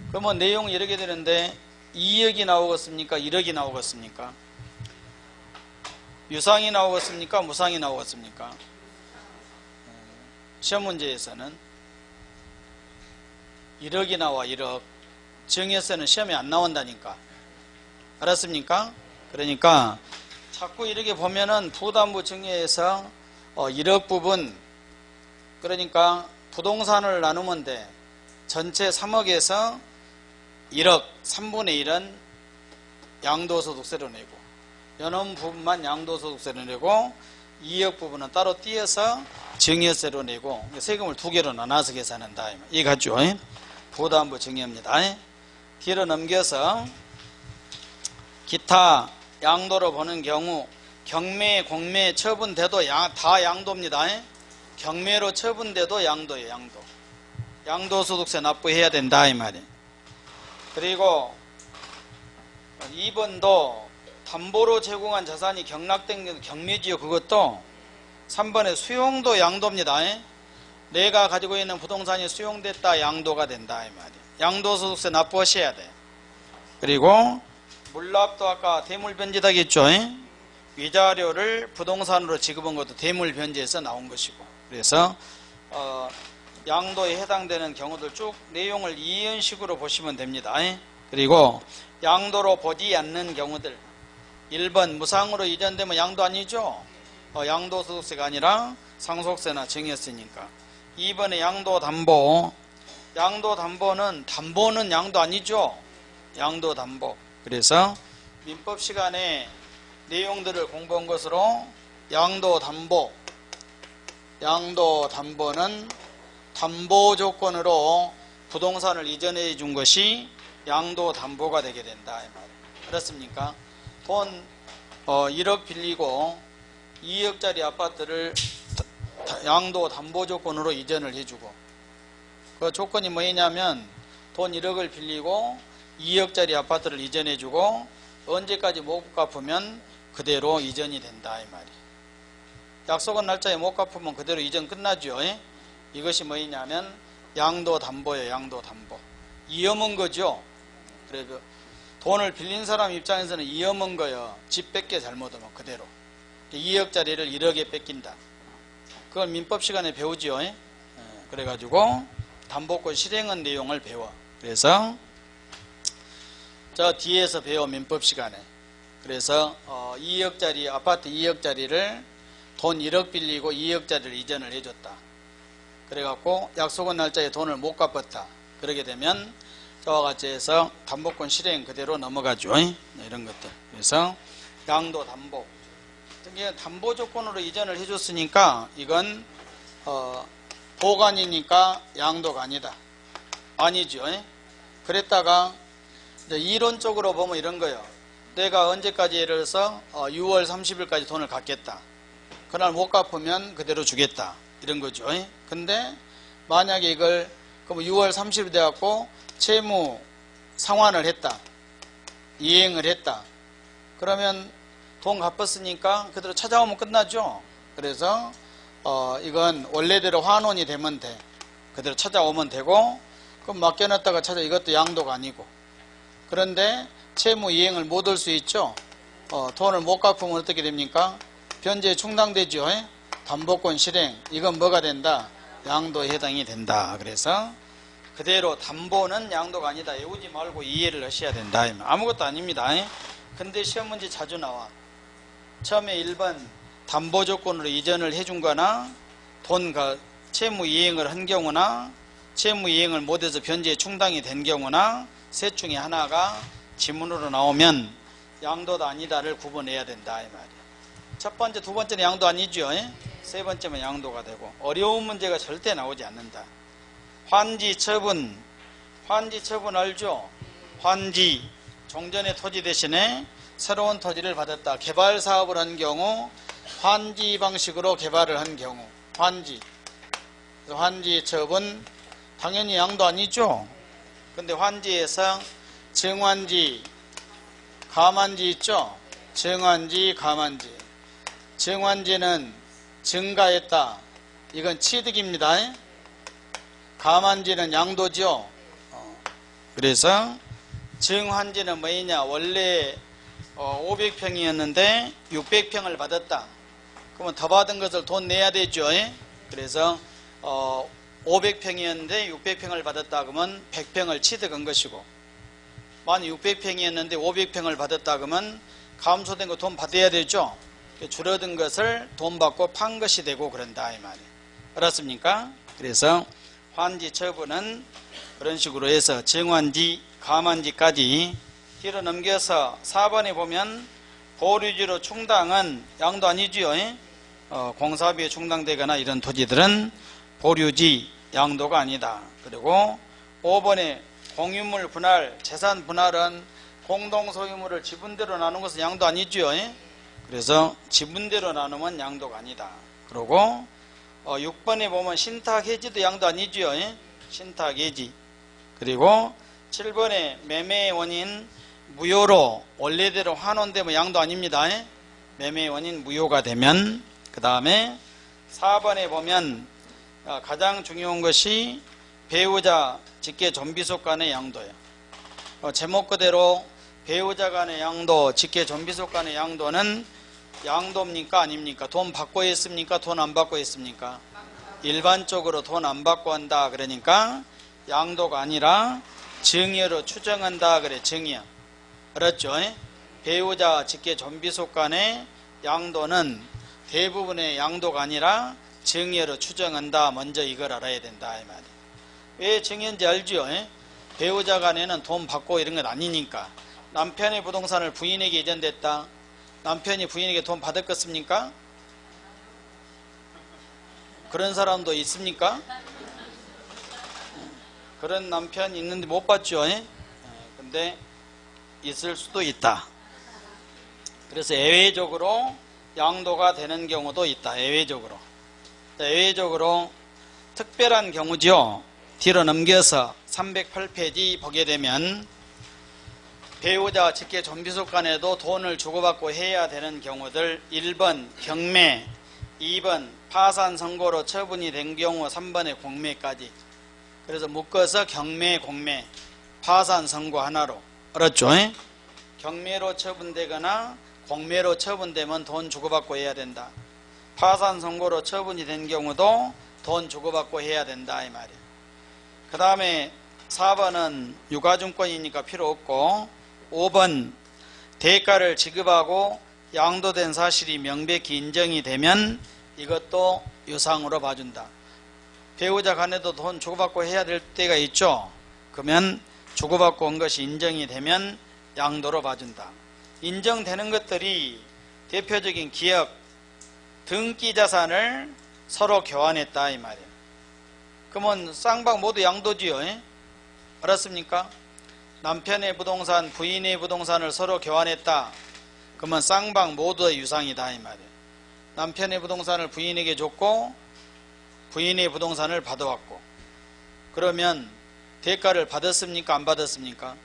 그러면 내용이 이렇게 되는데 2억이 나오겠습니까? 1억이 나오겠습니까? 유상이 나오겠습니까? 무상이 나오겠습니까? 시험 문제에서는 1억이 나와. 1억. 증여세는 시험에 안 나온다니까. 알았습니까? 그러니까 자꾸 이렇게 보면은 부담부 증여에서 1억 부분, 그러니까 부동산을 나누면 돼. 전체 3억에서 1억 3분의 1은 양도소득세로 내고, 연원 부분만 양도소득세로 내고 2억 부분은 따로 띄어서 증여세로 내고, 세금을 두 개로 나눠서 계산한다. 이해갔죠? 부담부 증여입니다. 뒤로 넘겨서 기타 양도로 보는 경우, 경매, 공매 처분돼도 다 양도입니다. 경매로 처분돼도 양도예요. 양도. 양도소득세 납부해야 된다 이 말이에요. 그리고 2번도 담보로 제공한 자산이 경락된 경매지요. 그것도 3번에 수용도 양도입니다. 내가 가지고 있는 부동산이 수용됐다. 양도가 된다 이 말이에요. 양도소득세 납부하셔야 돼. 그리고 물납도 아까 대물변제다겠죠. 위자료를 부동산으로 지급한 것도 대물변제에서 나온 것이고, 그래서 양도에 해당되는 경우들 쭉 내용을 이런 식으로 보시면 됩니다. 그리고 양도로 보지 않는 경우들, 1번 무상으로 이전되면 양도 아니죠. 양도소득세가 아니라 상속세나 증여세니까. 2번에 양도담보. 양도담보는 양도 아니죠. 양도 담보. 그래서 민법 시간에 내용들을 공부한 것으로 양도 담보는 담보 조건으로 부동산을 이전해 준 것이 양도 담보가 되게 된다 이 말이에요. 그렇습니까? 돈 1억 빌리고 2억짜리 아파트를 양도 담보 조건으로 이전을 해주고, 그 조건이 뭐냐면 돈 1억을 빌리고 2억짜리 아파트를 이전해주고 언제까지 못 갚으면 그대로 이전이 된다 이 말이에요. 약속한 날짜에 못 갚으면 그대로 이전 끝나죠. 이것이 뭐냐면 양도 담보예요. 양도 담보. 위험한 거죠. 그래도 돈을 빌린 사람 입장에서는 위험한 거예요. 집 뺏게 잘못하면 그대로 2억짜리를 1억에 뺏긴다. 그걸 민법 시간에 배우죠. 그래가지고 담보권 실행한 내용을 배워. 그래서 저 뒤에서 배워 민법 시간에. 그래서 2억짜리 아파트 2억짜리를 돈 1억 빌리고 2억짜리를 이전을 해줬다. 그래갖고 약속한 날짜에 돈을 못 갚았다. 그러게 되면 저와 같이 해서 담보권 실행 그대로 넘어가죠. 이런 것들. 그래서 양도 담보. 이게 담보 조건으로 이전을 해줬으니까 이건 보관이니까 양도가 아니다. 아니죠. 그랬다가 이제 이론적으로 보면 이런 거예요. 내가 언제까지 예를 들어서 6월 30일까지 돈을 갚겠다. 그날 못 갚으면 그대로 주겠다. 이런 거죠. 근데 만약에 이걸 그럼 6월 30일 돼갖고 채무 상환을 했다. 이행을 했다. 그러면 돈 갚았으니까 그대로 찾아오면 끝나죠. 그래서 이건 원래대로 환원이 되면 돼. 그대로 찾아오면 되고, 그럼 맡겨놨다가 이것도 양도가 아니고. 그런데 채무 이행을 못 할 수 있죠. 돈을 못 갚으면 어떻게 됩니까? 변제에 충당되죠. 담보권 실행. 이건 뭐가 된다? 양도에 해당이 된다. 그래서 그대로 담보는 양도가 아니다. 외우지 말고 이해를 하셔야 된다. 아무것도 아닙니다. 근데 시험 문제 자주 나와. 처음에 1번 담보 조건으로 이전을 해준 거나 채무 이행을 한 경우나 채무 이행을 못해서 변제에 충당이 된 경우나 셋 중에 하나가 지문으로 나오면 양도다 아니다를 구분해야 된다 이 말이에요. 첫 번째, 두 번째는 양도 아니죠. 세 번째면 양도가 되고, 어려운 문제가 절대 나오지 않는다. 환지 처분 알죠? 환지, 종전의 토지 대신에 새로운 토지를 받았다. 개발 사업을 한 경우 환지 방식으로 개발을 한 경우 환지. 환지 처분 당연히 양도 아니죠. 근데 환지에서 증환지, 감환지 있죠. 증환지, 감환지. 증환지는 증가했다. 이건 취득입니다. 감환지는 양도죠. 그래서 증환지는 뭐냐? 원래 500평이었는데 600평을 받았다. 그러면 더 받은 것을 돈 내야 되죠. 그래서 500평이었는데 600평을 받았다 그러면 100평을 취득한 것이고, 만약 600평이었는데 500평을 받았다 그러면 감소된 거 돈 받아야 되죠. 줄어든 것을 돈 받고 판 것이 되고 그런다 이 말이에요. 알았습니까? 그래서 환지 처분은 그런 식으로 해서 증환지, 감환지까지 뒤로 넘겨서 4번에 보면 보류지로 충당은 양도 아니지요. 공사비에 충당되거나 이런 토지들은 보류지, 양도가 아니다. 그리고 5번에 공유물 분할, 재산 분할은 공동소유물을 지분대로 나눈 것은 양도 아니지요. 그래서 지분대로 나누면 양도가 아니다. 그리고 6번에 보면 신탁해지도 양도 아니지요. 신탁해지. 그리고 7번에 매매의 원인 무효로 원래대로 환원되면 양도 아닙니다. 매매의 원인 무효가 되면. 그 다음에 4번에 보면 가장 중요한 것이 배우자 직계 존비속 간의 양도예요. 제목 그대로 배우자 간의 양도, 직계 존비속 간의 양도는 양도입니까 아닙니까? 돈 받고 했습니까? 돈 안 받고 했습니까? 일반적으로 돈 안 받고 한다. 그러니까 양도가 아니라 증여로 추정한다. 그래, 증여. 알았죠? 배우자 직계 존비속 간의 양도는 대부분의 양도가 아니라 증여로 추정한다. 먼저 이걸 알아야 된다 이 말이에요. 왜 증여인지 알죠? 배우자 간에는 돈 받고 이런 건 아니니까. 남편의 부동산을 부인에게 이전됐다. 남편이 부인에게 돈 받았겠습니까? 그런 사람도 있습니까? 그런 남편 있는데 못 봤죠? 근데 있을 수도 있다. 그래서 예외적으로 양도가 되는 경우도 있다. 예외적으로. 예외적으로 특별한 경우죠. 뒤로 넘겨서 308페이지 보게 되면 배우자 직계 존비속 간에도 돈을 주고받고 해야 되는 경우들 1번 경매, 2번 파산 선고로 처분이 된 경우 3번의 공매까지. 그래서 묶어서 경매, 공매, 파산 선고 하나로. 알았죠? 경매로 처분되거나 공매로 처분되면 돈 주고받고 해야 된다. 파산 선고로 처분이 된 경우도 돈 주고받고 해야 된다 이 말이야. 그 다음에 4번은 유가증권이니까 필요 없고 5번 대가를 지급하고 양도된 사실이 명백히 인정이 되면 이것도 유상으로 봐준다. 배우자 간에도 돈 주고받고 해야 될 때가 있죠. 그러면 주고받고 온 것이 인정이 되면 양도로 봐준다. 인정되는 것들이 대표적인 기업, 등기 자산을 서로 교환했다 이 말이에요. 그러면 쌍방 모두 양도지요. 알았습니까? 남편의 부동산, 부인의 부동산을 서로 교환했다. 그러면 쌍방 모두의 유상이다 이 말이에요. 남편의 부동산을 부인에게 줬고 부인의 부동산을 받아왔고 그러면 대가를 받았습니까? 안 받았습니까?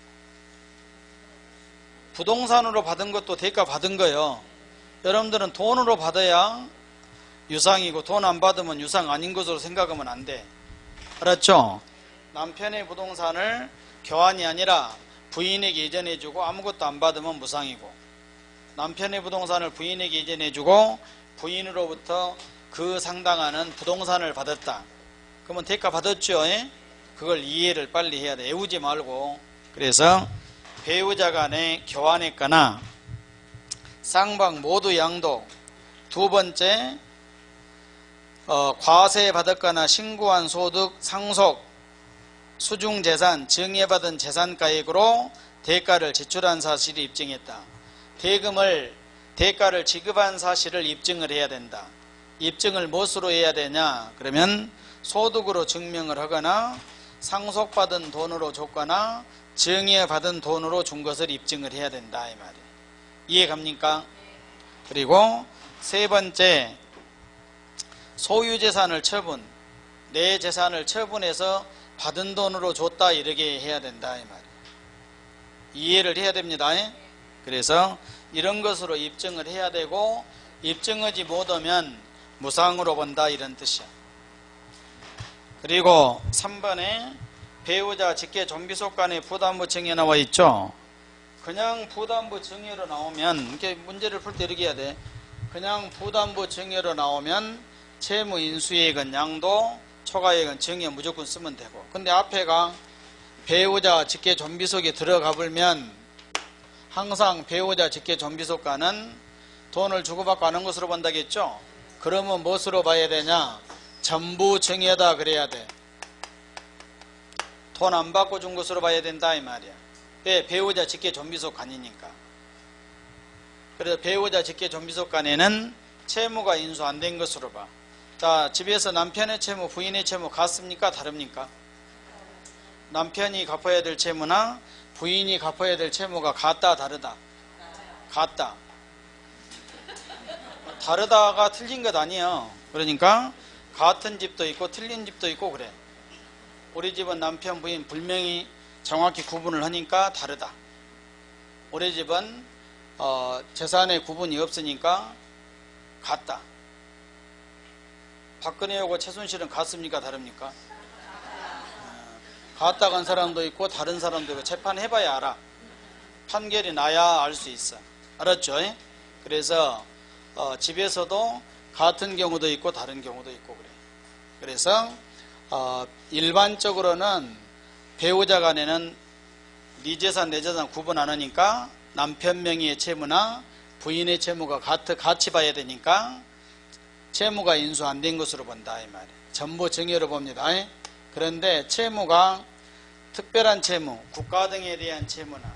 부동산으로 받은 것도 대가 받은 거예요. 여러분들은 돈으로 받아야 유상이고 돈 안 받으면 유상 아닌 것으로 생각하면 안 돼. 알았죠? 남편의 부동산을 교환이 아니라 부인에게 이전해주고 아무것도 안 받으면 무상이고 남편의 부동산을 부인에게 이전해주고 부인으로부터 그 상당하는 부동산을 받았다. 그러면 대가 받았죠? 그걸 이해를 빨리 해야 돼. 애우지 말고. 그래서 배우자 간에 교환했거나 쌍방 모두 양도. 두 번째 과세 받았거나 신고한 소득 상속 수중재산 증여받은 재산가액으로 대가를 지출한 사실을 입증했다. 대가를 지급한 사실을 입증을 해야 된다. 입증을 무엇으로 해야 되냐? 그러면 소득으로 증명을 하거나 상속받은 돈으로 줬거나 증여받은 돈으로 준 것을 입증을 해야 된다 이 말이에요. 이해 갑니까? 그리고 세 번째 소유재산을 처분, 내 재산을 처분해서 받은 돈으로 줬다 이렇게 해야 된다 이 말이에요. 이해를 해야 됩니다. 그래서 이런 것으로 입증을 해야 되고 입증하지 못하면 무상으로 본다 이런 뜻이야. 그리고 3번에 배우자 직계 존비속 간의 부담부 증여 나와 있죠. 그냥 부담부 증여로 나오면 이렇게 문제를 풀 때 이렇게 해야 돼. 그냥 부담부 증여로 나오면 채무 인수액은 양도, 초과액은 증여 무조건 쓰면 되고. 근데 앞에가 배우자 직계 존비속에 들어가 보면 항상 배우자 직계 존비속 간은 돈을 주고받고 하는 것으로 본다겠죠. 그러면 무엇으로 봐야 되냐? 전부 증여다 그래야 돼. 돈 안 받고 준 것으로 봐야 된다 이 말이야. 왜? 배우자 직계 존비속 간이니까. 그래서 배우자 직계 존비속 간에는 채무가 인수 안 된 것으로 봐. 자, 집에서 남편의 채무, 부인의 채무 같습니까? 다릅니까? 남편이 갚아야 될 채무나 부인이 갚아야 될 채무가 같다, 다르다? 같다. 다르다가 틀린 것 아니에요. 그러니까 같은 집도 있고 틀린 집도 있고 그래. 우리 집은 남편, 부인 분명히 정확히 구분을 하니까 다르다. 우리 집은 재산의 구분이 없으니까 같다. 박근혜하고 최순실은 같습니까? 다릅니까? 같다 간 사람도 있고 다른 사람도 있고 재판해봐야 알아. 판결이 나야 알 수 있어. 알았죠? 그래서 집에서도 같은 경우도 있고 다른 경우도 있고 그래. 그래서 일반적으로는 배우자 간에는 네 재산 내 재산 구분 안 하니까 남편 명의의 채무나 부인의 채무가 같이 봐야 되니까 채무가 인수 안 된 것으로 본다 이 말이에요. 전부 증여로 봅니다. 그런데 채무가 특별한 채무, 국가 등에 대한 채무나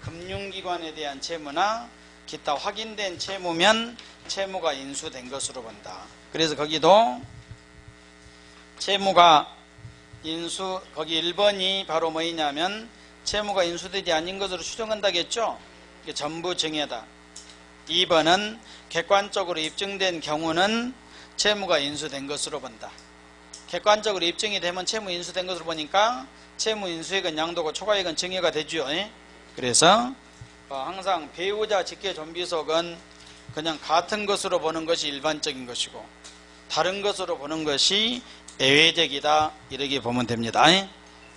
금융기관에 대한 채무나 기타 확인된 채무면 채무가 인수된 것으로 본다. 그래서 거기도 채무가 인수, 거기 1번이 바로 뭐냐면 채무가 인수되지 않은 것으로 추정한다겠죠. 이게 전부 증여다. 2번은 객관적으로 입증된 경우는 채무가 인수된 것으로 본다. 객관적으로 입증이 되면 채무 인수된 것으로 보니까 채무 인수액은 양도고 초과액은 증여가 되죠. 그래서 항상 배우자 직계존비속은 그냥 같은 것으로 보는 것이 일반적인 것이고 다른 것으로 보는 것이 예외적이다, 이렇게 보면 됩니다.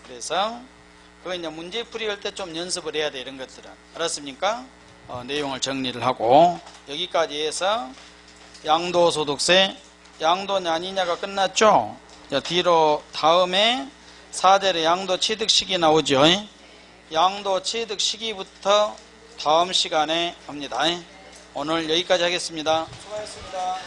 그래서 그거 이제 문제풀이할 때 좀 연습을 해야 돼, 이런 것들은. 알았습니까? 내용을 정리를 하고 여기까지 해서 양도소득세, 양도냐 아니냐가 끝났죠. 자, 뒤로 다음에 4절에 양도취득시기 나오죠. 양도취득시기부터 다음 시간에 합니다. 오늘 여기까지 하겠습니다. 수고하셨습니다.